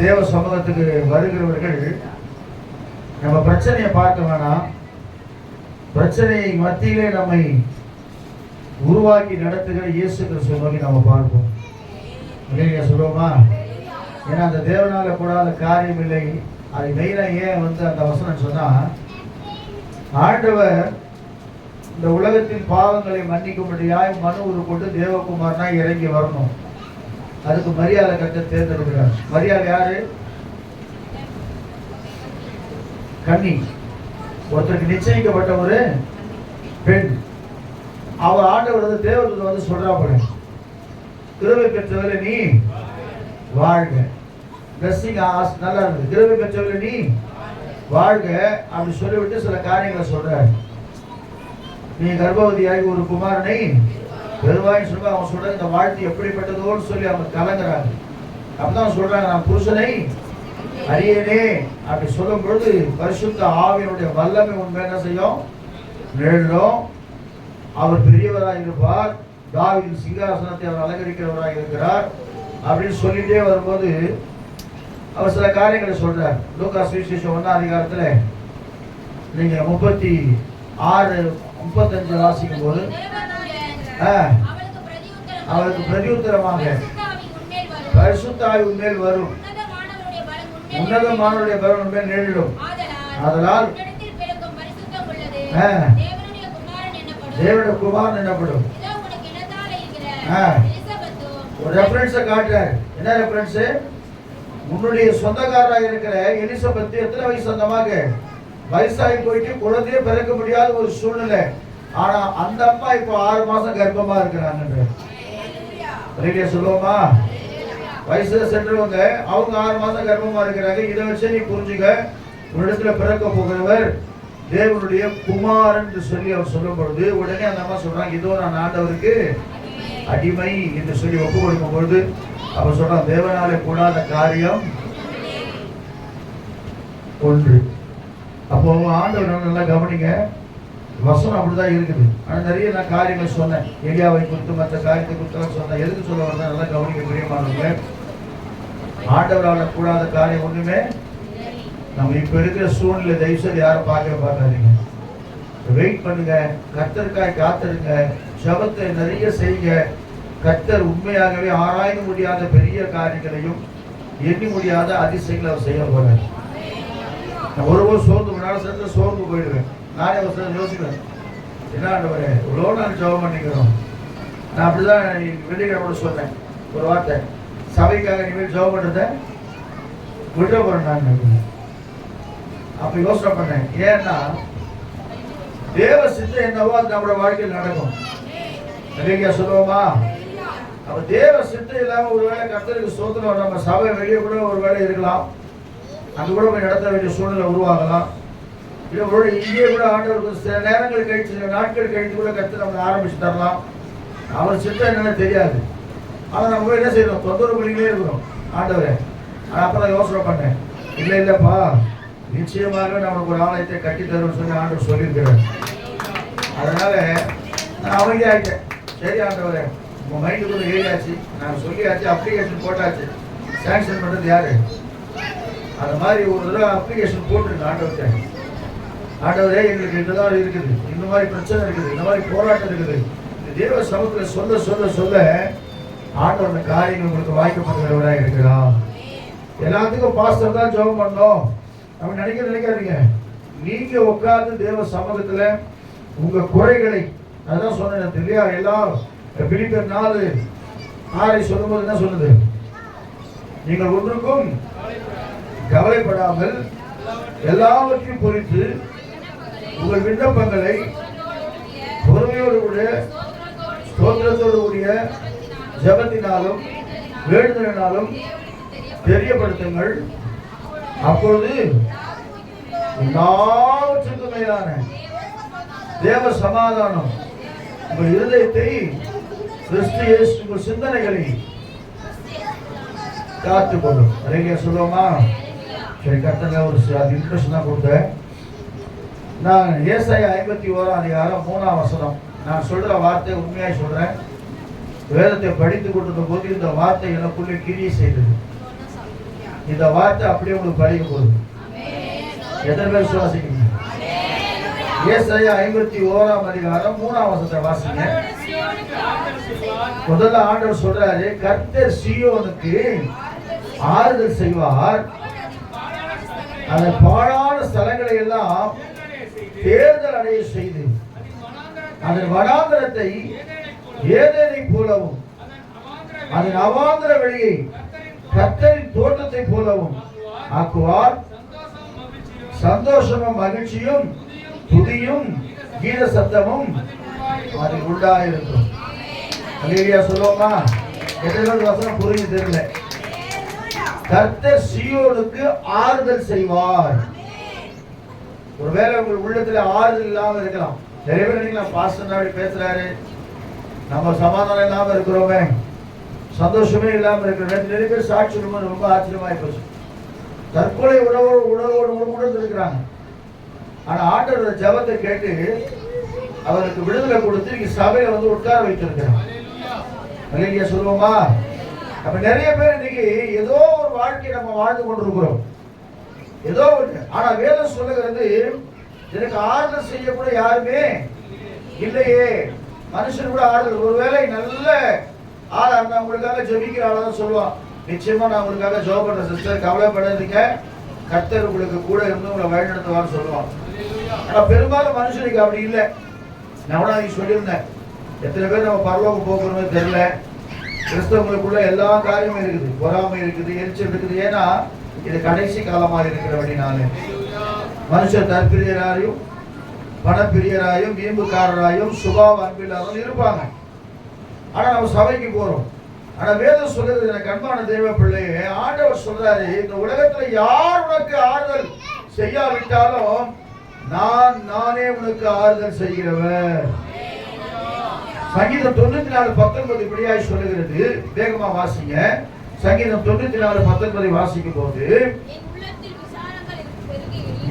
தேவ சமூகத்துக்கு வருகிறவர்கள் நம்ம பிரச்சனையை பார்க்க வேணாம், பிரச்சனை மத்தியிலே நம்மை உருவாக்கி நடத்துகிற இயேசு கிறிஸ்துவை நோக்கி நம்ம பார்ப்போம். இல்லையா சொல்லுவோமா? ஏன்னா அந்த தேவனால கூடாத காரியம் இல்லை. அது மெயினாக ஏன் அந்த வசனம் சொன்னா, ஆண்டவர் இந்த உலகத்தின் பாவங்களை மன்னிக்கும்படியாய் மனு உருக்கொண்டு தேவகுமாரனா இறங்கி வரணும். அதுக்கு மரியாதை கட்ட தேர்ந்தெடுக்கிறார். மரியாதை யாரு? கன்னி, ஒருத்தருக்கு நிச்சயிக்கப்பட்ட ஒரு பெண். அவர் ஆண்டவர் தேவதூதன் சொல்றாங்க, கிருபை பெற்றவரை நீ வாழ்க. பிளஸிங் நல்லா இருக்கு. கிருபை பெற்றவரை நீ வாழ்க அப்படி சொல்லிவிட்டு சில காரியங்களை சொல்றாரு. நீ கர்ப்பவதியாகி ஒரு குமாரனை பெருவாய் சொல்ல அவன் சொல்ற இந்த வாழ்த்து எப்படிப்பட்டதோன்னு சொல்லி அவங்க கலங்குறாங்க. அப்பதான் சொல்றாங்க, நான் புருஷனை அறியனே அப்படி சொல்லும் பொழுது பரிசுத்த ஆவியினுடைய வல்லமை உண்மை என்ன செய்யும்? நிழலும். அவர் பெரியவராக இருப்பார், தாவீதின் சிங்காசனத்தை அவர் அலங்கரிக்கிறவராக இருக்கிறார் அப்படின்னு சொல்லிட்டே வரும்போது அவர் சில காரியங்களை சொல்றார். லூக்கா சுவிசேஷம் 1ஆம் அதிகாரத்துல நீங்க 36-35 வாசிக்கும் போது அவருக்கு பிரதியுத்தரமாக பரிசுத்த ஆவி உன்மேல் வரும், உன்னதமானவருடைய பலம் உன்மேல் நிழலும். அதனால் தேவனுடைய குமாரன் என்னப்படும். ஒரு ரெஃபரன்ஸை காட்டுறாரு. என்ன ரெஃபரன்ஸ்? உன்னுடைய சொந்தக்காரராக இருக்கிற எலிசபெத் எத்தனை வயசு சொந்தமாக வயசாகி போயிட்டு குழந்தையே பிறக்க முடியாத ஒரு சூழ்நிலை. ஆனா அந்த அம்மா இப்போ 6 மாசம் கர்ப்பமா இருக்கிறாங்க. சொல்லுவோமா? வயசுல சென்றவங்க அவங்க 6 மாசம் கர்ப்பமா இருக்கிறாங்க. இதை வச்சு நீ புரிஞ்சுக்க, உன்னிடத்துல பிறக்க போகிறவர் தேவனுடைய குமாரன் என்று சொல்லி அவர் சொல்லும் பொழுது உடனே அந்த அம்மா சொல்றாங்க, இதோ நான் ஆண்டவருக்கு அடிமை என்று சொல்லி ஒப்பு கொடுக்கும் பொழுது அவர் சொல்றான், தேவனாலே கூடாத காரியம் ஒன்று. அப்போ ஆண்டவர் நல்லா கவனிங்க, வசனம் அப்படிதான் இருக்குது. ஆனா நிறைய நான் காரியங்கள் சொன்னேன், எலியாவை குறித்து மற்ற காரியத்தை குறித்து சொன்னேன். எதுக்கு சொல்ல வரதான் நல்லா கவனிக்க பிரியமானவங்க. ஆண்டவரால் கூடாத காரியம் ஒண்ணுமே. நம்ம இப்ப இருக்கிற சூழ்நிலை தயவுசெய்து யாரும் பார்க்காதீங்க. வெயிட் பண்ணுங்க, கர்த்தருக்காய் காத்திருங்க, ஜெபத்தை நிறைய செய்யுங்க. கர்த்தர் உண்மையாகவே ஆராய்ந்து முடியாத பெரிய காரியங்களையும் எண்ணி முடியாத அதிசயங்களை அவர் செய்ய போறார். நான் ஒருபோது சோர்ந்து முன்னாடி சேர்ந்து சோர்ந்து போயிடுவேன். நானே ஒரு யோசிக்கிறேன், என்ன ஆண்டவரே இவ்வளோ நாள் ஜெபம் பண்ணிக்கிறோம். நான் அப்படிதான் வெள்ளிக்கிழமை சொன்னேன் ஒரு வார்த்தை, சபைக்காக இனிமேல் ஜெபம் பண்றத விட போறேன். நான் அப்ப யோசனை பண்ணேன், ஏன்னா தேவ சித்தம் என்னவோ அது நம்மளோட வாழ்க்கையில் நடக்கும். இல்லையா சொல்லுவோமா? அப்ப தேவ சித்தம் இல்லாம ஒருவேளை கர்த்தருக்கு ஸ்தோத்திரம் நம்ம சபை வெளியே கூட ஒரு வேலை இருக்கலாம், அங்க கூட போய் நடத்த வேண்டிய சூழ்நிலை உருவாகலாம். இதோட இங்கே கூட ஆண்டவருக்கு சில நேரங்கள் கழிச்சு சில நாட்கள் கழித்து கூட கர்த்தர் நம்ம ஆரம்பிச்சு தரலாம். அவர் சித்தம் என்னன்னு தெரியாது. ஆனா நம்ம போய் என்ன செய்யறோம்? தொந்தரவு பண்ணிக்கிட்டே இருக்கிறோம் ஆண்டவரே. அப்பதான் யோசனை பண்ணேன், இல்லப்பா நிச்சயமாக நமக்கு ஒரு ஆலயத்தை கட்டி தரும்னு சொல்லி ஆண்டவர் சொல்லியிருக்கிறார். அதனால நான் அமைதியாகிட்டேன். சரி ஆண்டவரே, உங்க மைண்டுக்குள்ள ஏறியாச்சு, நான் சொல்லியாச்சு, அப்ளிகேஷன் போட்டாச்சு. சாங்ஷன் பண்றது யாரு? அந்த மாதிரி ஒரு தடவை அப்ளிகேஷன் போட்டுருங்க ஆண்டவர்கிட்ட. ஆண்டவரே எங்களுக்கு இதுதான் இருக்குது, இந்த மாதிரி பிரச்சனை இருக்குது, இந்த மாதிரி போராட்டம் இருக்குது. இந்த தேவ சமூகத்தில் சொல்ல சொல்ல சொல்ல ஆண்டவருடைய காரியங்கள் உங்களுக்கு வாய்க்கப்படுகிறவராக இருக்கிறார். எல்லாத்துக்கும் பாஸ்டர் தான் ஜெபம் பண்ணோம் நம்ம நினைக்காதீங்க. நீங்க உட்கார்ந்து தேவ சமூகத்துல உங்க குறைகளை, அதான் சொன்னேன் இல்லையா, எல்லாம் பிலிப்பியர் 4:6 சொல்லும்போது என்ன சொல்லுது? நீங்கள் ஒன்றுக்கும் கவலைப்படாமல் எல்லாவற்றையும் குறித்து உங்கள் விண்ணப்பங்களை பொறுமையோடு கூடிய ஸ்தோத்திரத்தோடு கூடிய ஜெபத்தினாலும் வேண்டுதலினாலும் தெரியப்படுத்துங்கள். அப்பொழுது எல்லாவற்றுக்கும் மேலான தேவ சமாதானம் உங்கள் இருதயத்தை, கிறிஸ்து இயேசு உங்கள் சிந்தனைகளை காத்துக்கொள்ளும். நிறைய சொல்லுவோமா? சரி, கர்த்தங்க ஒரு இன்ட்ரெஸ்ட் தான் கொடுத்தேன். நான் ஏசாயா 51ஆம் அதிகாரம் 3ஆம் வசனம் நான் சொல்ற வார்த்தை உண்மையாய் சொல்றேன். வேதத்தை படித்துக் கொண்டிருந்த போது இந்த வார்த்தை எனக்குள்ளே கிரியை செய்தது. இந்த வார்த்தை அப்படியே உங்களுக்கு பழிக்க போகுது. எத்தனை பேர் சுவாசிக்கிறீங்க? ஏசாயா 51ஆம் அதிகாரம் 3ஆம் வசனத்தை வாசிங்க. முதல்ல ஆண்டவர் சொல்றாரு, கர்த்தர் சீயோனுக்கு ஆறுதல் செய்வார், அந்த பாழான ஸ்தலங்களை எல்லாம் தேர்தல் அடைய செய்து அதன் வனாந்தரத்தை ஏதேனை போலவும் அதன் அவாந்தர வெளியை கர்த்தரின் தோட்டத்தை போலவும் ஆக்குவார். சந்தோஷமும் மகிழ்ச்சியும் துதியும் கீத சத்தமும் அது உண்டாயிருக்கும். அல்லேலூயா சொல்லுவோமா? எத்தனை வசனம் புரிஞ்சு தெரியல. கர்த்தர் சீயோனுக்கு ஆறுதல் செய்வார். ஒருவேளை உங்கள் உள்ளத்துல ஆறுதல் இல்லாம இருக்கலாம். நிறைய பேர் நினைக்கலாம், பாஸ்டர் பேசுறாரு, நம்ம சமாதானம் இல்லாம இருக்கிறோமே, சந்தோஷமே இல்லாம இருக்கிறோம். நிறைய பேர் சாட்சி ரொம்ப ஆச்சரியமாய் போச்சு. தற்கொலை உணர்வோடு இருக்கிறாங்க. ஆனா ஆண்டவரோட ஜெபத்தை கேட்டு அவருக்கு விடுதலை கொடுத்து இங்க சபையில வந்து உட்கார வைத்திருக்கிறாங்க. அல்லேலூயா சொல்லுவோமா? அப்ப நிறைய பேர் இன்னைக்கு ஏதோ ஒரு வாழ்க்கை நம்ம வாழ்ந்து கொண்டிருக்கிறோம், ஏதோ ஒன்று. ஆனா வேதம் சொல்லுகிறது, எனக்கு ஆறுதல் செய்ய கூட யாருமே இல்லையே. மனுஷன் கூட ஆறுதல், ஒருவேளை நல்ல ஆளா இருந்தா உங்களுக்காக ஜெபிக்கிற ஆளதான் சொல்லுவான், நிச்சயமா நான் உங்களுக்காக ஜெபம் பண்றேன் சிஸ்டர், கவலைப்படாதீங்க, கர்த்தர் உங்களுக்கு கூட இருந்து உங்களை வழிநடத்துவான்னு சொல்லுவான். ஆனா பெரும்பாலும் மனுஷனுக்கு அப்படி இல்லை. நான் கூட நீ சொல்லியிருந்தேன், எத்தனை பேர் நம்ம பரலோகம் போகணும்னு தெரியல. கிறிஸ்தவங்களுக்குள்ள எல்லா காரியமும் இருக்குது, பொறாமை இருக்குது, எரிச்சல் இருக்குது. ஏன்னா இது கடைசி காலமா இருக்கிறபடினால மனுஷர் தற்பிரியராயும் பணப்பிரியராயும் வீம்புக்காரராயும் சுபாவ அன்பில்லாதவங்க இருப்பாங்க. ஆனா நம்ம சபைக்கு போறோம். ஆனா வேதம் சொல்றது, எனக்கு அன்பான தெய்வ பிள்ளையே, ஆண்டவர் சொல்றாரு, இந்த உலகத்துல யார் உனக்கு ஆறுதல் செய்யாவிட்டாலும் நானே உனக்கு ஆறுதல் செய்கிறவர். சங்கீதம் 94:19 இப்படியாய் சொல்லுகிறது. வேகமா வாசிங்க. சங்கீதம் 94:19 வாசிக்கும் போது,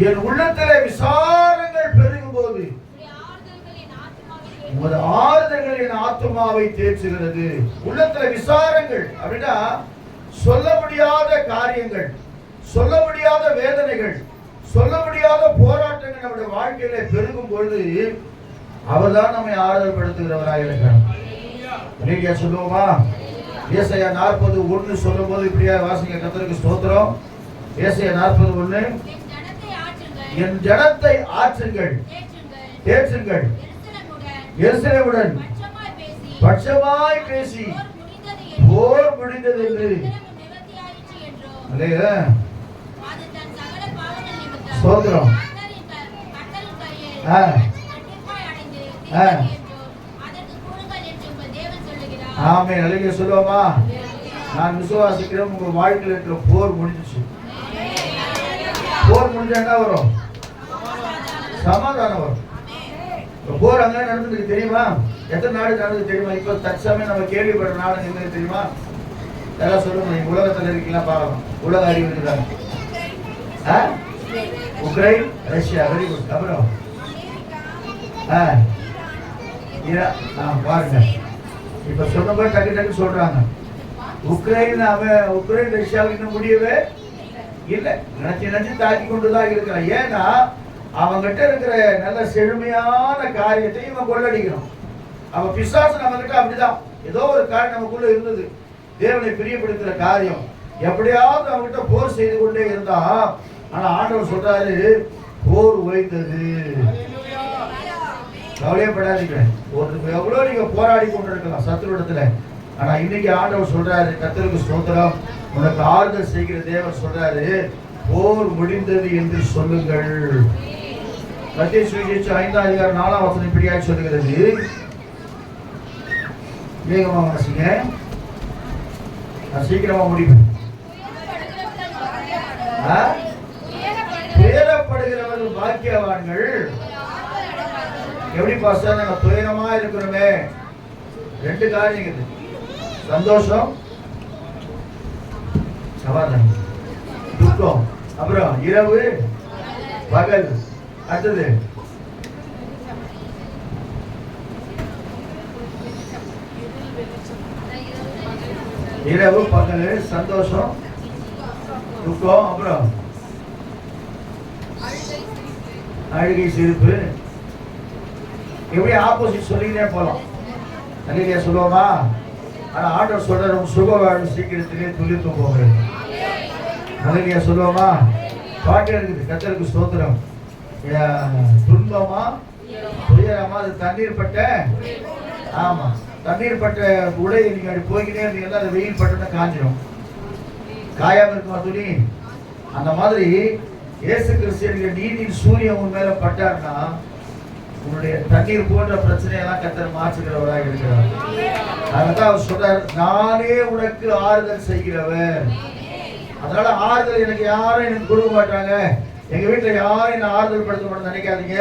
என் உள்ளத்திலே விசாரங்கள் பெருகும் போது உமது ஆறுதல்கள் என் ஆத்துமாவை தேற்றுகிறது. உள்ளத்துல விசாரங்கள் அப்படின்னா சொல்ல முடியாத காரியங்கள், சொல்ல முடியாத வேதனைகள், சொல்ல முடியாத போராட்டங்கள் நம்முடைய வாழ்க்கையில பெருகும் பொழுது அவர்தான் நம்மை ஆறுதல் படுத்துகிறவராக இருக்கிறார். அல்லேலூயா சொல்லுவோமா? ஏசாயா 40:1 சொல்லும் போது இப்படியா வாசிங்க. கர்த்தருக்கு ஸ்தோத்திரம். ஏசாயா 40:1, என் ஜனத்தை ஆற்றுங்கள், தேற்றுங்கள், எருசலேமுடன் பட்சமாய் பேசி போர் முடிந்தது என்று. ஸ்தோத்திரம். ஆமென். அல்லேலூயா சொல்லுவோமா? நான் விசுவாசிக்கிறேன், உங்க வாழ்க்கையில் இருக்கிற போர் முடிஞ்சிச்சு. போர் முடிஞ்சா என்ன வரும்? சமாதானம் வரும். போர் அங்கே நடந்ததுக்கு தெரியுமா? எத்தனை நாடு நடந்தது தெரியுமா? இப்ப தற்சமயம் நம்ம கேள்விப்படுற நாடு என்ன தெரியுமா? எல்லாம் சொல்லுங்க. நீங்க உலகத்துல இருக்கீங்களா பாருங்க. உலக அறிவு இருக்குதாங்க. Ukraine, Russia. Very good. அப்புறம் பாருங்க, இப்ப சொன்னபோது டக்கு சொல்றாங்க. உக்ரைன் ரஷ்யாவுக்கு இன்னும் முடியவே இல்லை. நினைச்சு தாக்கி கொண்டுதான் இருக்கிறான். ஏன்னா அவங்கிட்ட இருக்கிற நல்ல செழுமையான காரியத்தை இவன் கொள்ளடிக்கணும். அவன் பிசாசு நம்ம கிட்ட அப்படிதான். ஏதோ ஒரு காரியம் நமக்குள்ள இருந்தது, தேவனை பிரியப்படுத்துற காரியம், எப்படியாவது அவங்கிட்ட போர் செய்து கொண்டே இருந்தா. ஆனா ஆண்டவர் சொல்றாரு, போர் ஓய்ந்தது. கவலையப்படாதீங்க. எவ்வளவு நீங்க போராடி கொண்டிருக்கலாம் சத்துருடத்துல. ஆனா இன்னைக்கு ஆண்டவர் சொல்றாரு, கர்த்தருக்கு ஸ்தோத்திரம், உனக்கு ஆறுதல் செய்கிற தேவன் சொல்றாரு, போர் முடிந்தது என்று சொல்லுங்கள். மத்தேயு சுவிசேஷம் 5ஆம் அதிகாரம் 4ஆம் வசனம் இப்படியாய் சொல்லுகிறது. வேகமா வாசிங்க, நான் சீக்கிரமா முடிப்பேன். துயரப்படுகிறவர்கள் பாக்கியவான்கள். எப்படி பாஸ்டர் நாங்க துயரமா இருக்கிறோமே? ரெண்டு காரியம் இருக்குது, சந்தோஷம், சமாதானம், துக்கம், அப்புறம் இரவு பகல். அடுத்தது இரவு பகல், சந்தோஷம் துக்கம், அப்புறம் அழுகை, சிரிப்பு. எப்படி ஆப்போசிட் சொல்லிக்கிட்டே போலாம். நல்ல சொல்லுவோமா? ஆனா ஆண்டவர் சொல்ற சுக வாழ்வு சீக்கிரத்திலே துளிர்த்து போகிறது. நல்ல சொல்லுவோமா? பாட்டு இருக்குது. கர்த்தருக்கு ஸ்தோத்திரம். துன்பமா துயரமா, அது தண்ணீர் பட்ட, ஆமா, தண்ணீர் பட்ட உடை. நீங்க அப்படி போய்கிட்டே இருந்தீங்கன்னா அது வெயில் பட்டோன்னா காஞ்சிடும். காயாம இருக்குமா துணி? அந்த மாதிரி இயேசு கிறிஸ்து நீதியின் சூரியன் உன் மேல பட்டார்னா உன்னுடைய தண்ணீர் போன்ற பிரச்சனையெல்லாம் கர்த்தர் மாற்றுகிறவராக இருக்கிறார். அதுதான் அவர் சொல்றார், நானே உனக்கு ஆறுதல் செய்கிறவர். அதனால ஆறுதல் எனக்கு யாரும் எனக்கு கொடுக்க மாட்டாங்க, எங்க வீட்டுல யாரும் என்ன ஆறுதல் படுத்த மாட்டேன்னு நினைக்காதீங்க.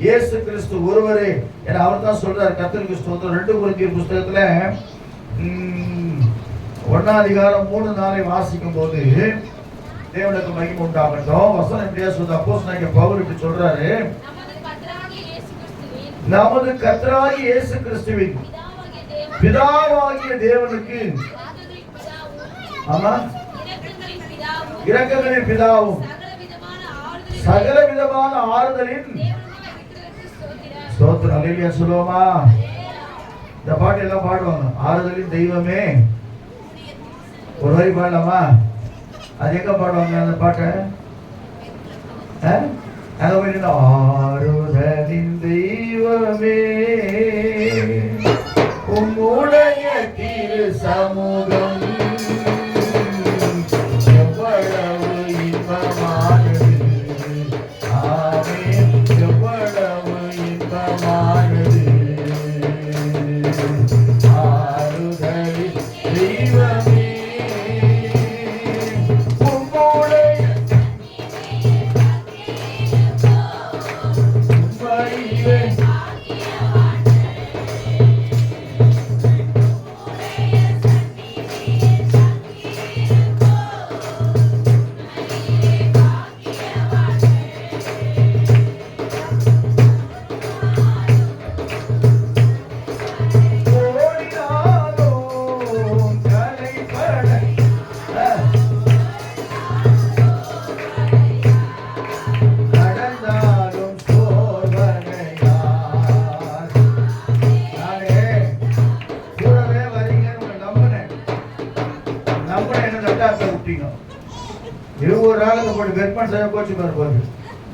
இயேசு கிறிஸ்து ஒருவரே என அவர் தான் சொல்றார். கர்த்தருக்கு ஸ்தோத்திரம். 2 கொரிந்தியர் புத்தகத்துல 1:3 வாசிக்கும் போது தேவனுக்கு மகிமை உண்டாகட்டும். வசனம் இப்படியா சொல்ற. அப்போஸ்தலனாகிய பவுல் இப்படி சொல்றாரு, நமது கர்த்தராகிய இயேசு கிறிஸ்துவின் பிதாவாகிய தேவனுக்கு, ஆமா, இரக்கங்களின் பிதாவும் சகல விதமான ஆறுதலின் ஸ்தோத்திரம். அல்லேலூயா சொல்லுவோமா? இந்த பாட்டு எல்லாம் பாடுவாங்க. ஆறுதலின் தெய்வமே ஒரு வரி பாடலாமா? அது எங்க பாடுவாங்க அந்த பாட்டை? ஆறுதலின் தெய்வமே உம்முடைய திரு சமூகம் எவ்வளவு இன்பமானது. ஆமென். எவ்வளவு இன்பமானது. ஆறுதலின் தெய்வமே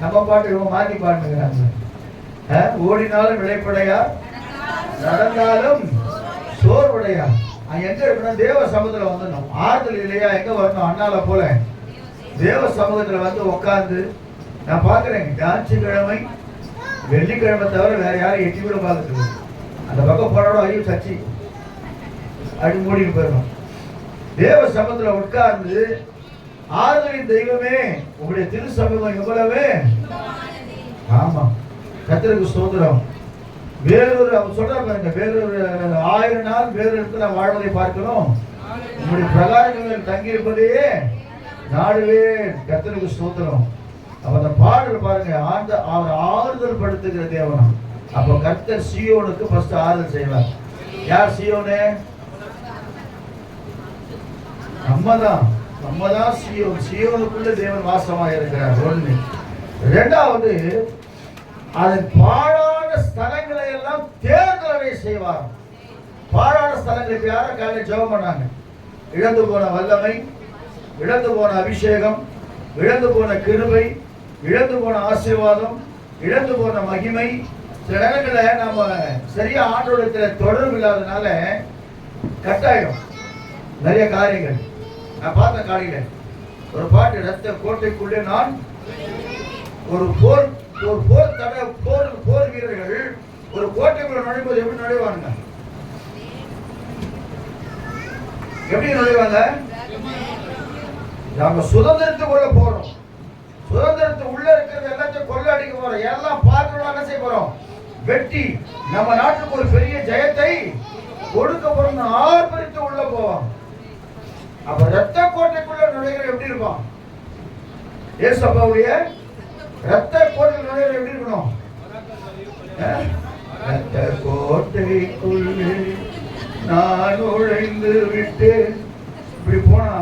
நம்ம பாட்டு இவங்க மாத்தி பாடுங்கிறாங்க. ஓடினாலும் விளைப்படையா, நடந்தாலும் சோர்வடையா. எங்க இருக்கணும்? தேவ சமூகத்துல வந்துடணும். ஆறுதல் இல்லையா? எங்க வரணும்? அண்ணால போல தேவ சமூகத்துல வந்து உட்கார்ந்து நான் பாக்குறேன். ஞாயிற்றுக்கிழமை வெள்ளிக்கிழமை தவிர வேற யாரும் எட்டி கூட பார்த்துட்டு அந்த பக்கம் போனோட ஐயோ சச்சி அப்படி மூடிட்டு போயிடணும். தேவ சமூகத்துல உட்கார்ந்து ஆறுதலின் தெய்வமே உங்களுடைய திரு சமூகம் எவ்வளவு, ஆமா, கர்த்தருக்கு ஸ்தோத்திரம். வேறொரு அவர் சொல்ற பாருங்க, வேறொரு 1000 நாள் வேறு இடத்துல வாழ்வதை பார்க்கணும், உங்களுடைய பிரகாரங்களில் தங்கியிருப்பதையே நாடுவே. கர்த்தருக்கு ஸ்தோத்திரம். அப்ப அந்த பாடல் பாருங்க, அவர் ஆறுதல் படுத்துகிற தேவனம். அப்ப கர்த்தர் சீயோனுக்கு ஃபர்ஸ்ட் ஆறுதல் செய்வார். யார் சீயோனே? நம்மதான் சீயோன். சீயோனுக்குள்ள தேவன் வாசமாக இருக்கிறார். ஒண்ணு. இரண்டாவது, அதன் பாழான ஸ்தலங்களை எல்லாம் தேர்தலை செய்வார். பாழான ஸ்தலங்களுக்கு யார காலையில் ஜெபம் பண்ணாங்க? இழந்து போன வல்லமை, இழந்து போன அபிஷேகம், இழந்து போன கிருபை, இழந்து போன ஆசீர்வாதம், இழந்து போன மகிமை. சில இடங்களில் நம்ம சரியா ஆண்டோடத்துல தொடர்பு இல்லாதனால கட்டாயம் நிறைய காரியங்கள். நான் பார்த்த காலையில ஒரு பாட்டு, ரத்த கோட்டைக்குள்ளே நான் ஒரு போர் வீரர்கள் ஒரு கோட்டைக்குள்ள நுழையும்போது எப்படி நுழைவாங்க? எப்படி நுழைவாங்க? நாம சுதந்திரத்துக்குள்ள போறோம். சுதந்திரத்து உள்ள இருக்கிறது எல்லாத்தையும் கொள்ள அடிக்க போறோம். எல்லாம் பார்க்கணும் செய்ய போறோம். வெட்டி நம்ம நாட்டுக்கு ஒரு பெரிய ஜெயத்தை கொடுக்க போறோம். ஆர்ப்பரித்து உள்ள போவோம். அப்ப ரத்த கோட்டைக்குள்ள நுழைகிற எப்படி இருக்கும்? ஏசப்பாவுடைய ரத்த கோட்டைக்குள்ள நுழைகிற எப்படி இருக்கணும்? ரத்த கோட்டைக்குள்ளே நான் நுழைந்து விட்டு இப்படி போனா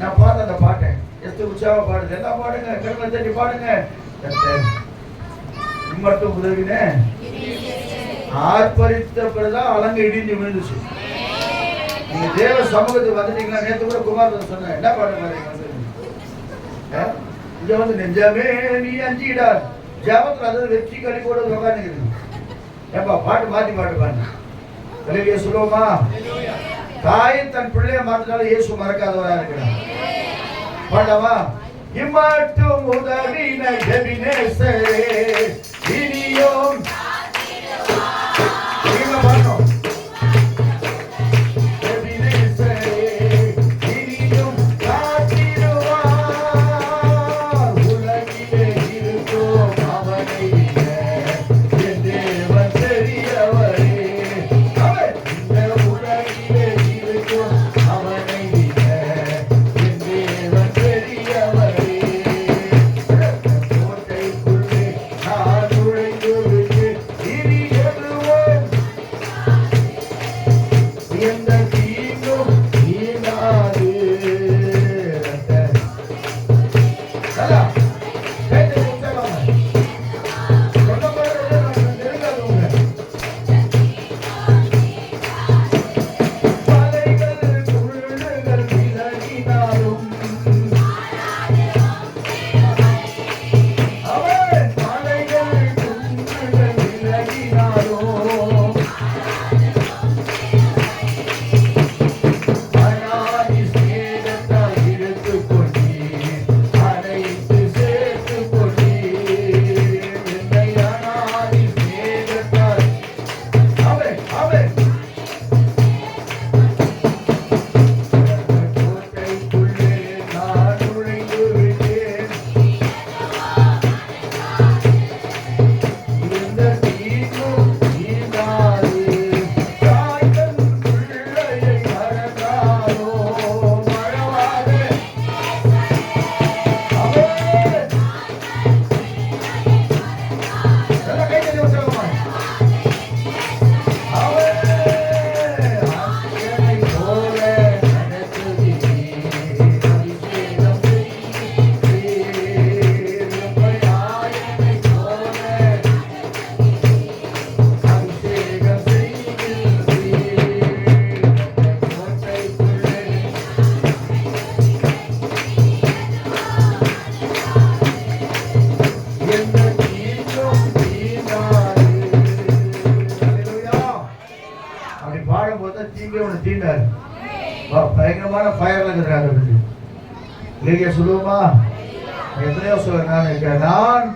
நான் பார்த்த அந்த பாட்டை எஸ்து உற்சாக பாடுது, எல்லாம் பாடுங்க, கருணை தட்டி பாடுங்க. மட்டும் உதவினே ஆர்ப்பரித்த பிறகுதான் அலங்க இடிஞ்சு விழுந்துச்சு. நீங்க தேவ சமூகத்துக்கு வந்துட்டீங்களா? நேற்று கூட குமார் சொன்ன என்ன பாடுங்க இங்க வந்து நெஞ்சமே நீ அஞ்சிடா ஜபத்துல அதாவது வெற்றி களி போட உட்காந்துக்குது. ஏப்பா பாட்டு மாத்தி பாட்டு பாருங்க. கலிலிய சொல்லுவோமா? தாயின் தன் பிள்ளைய மாத்தினால இயேசு மறக்காதவரா இருக்கிறார். பாடவா? இம்மட்டும் உதவின ஜெபினேசரே இனியும் நீங்க பாடணும். பயங்கரமான ஃபயர்ல இருக்கிறாங்க. சொல்லுவோமா? எத்தனையோ நான்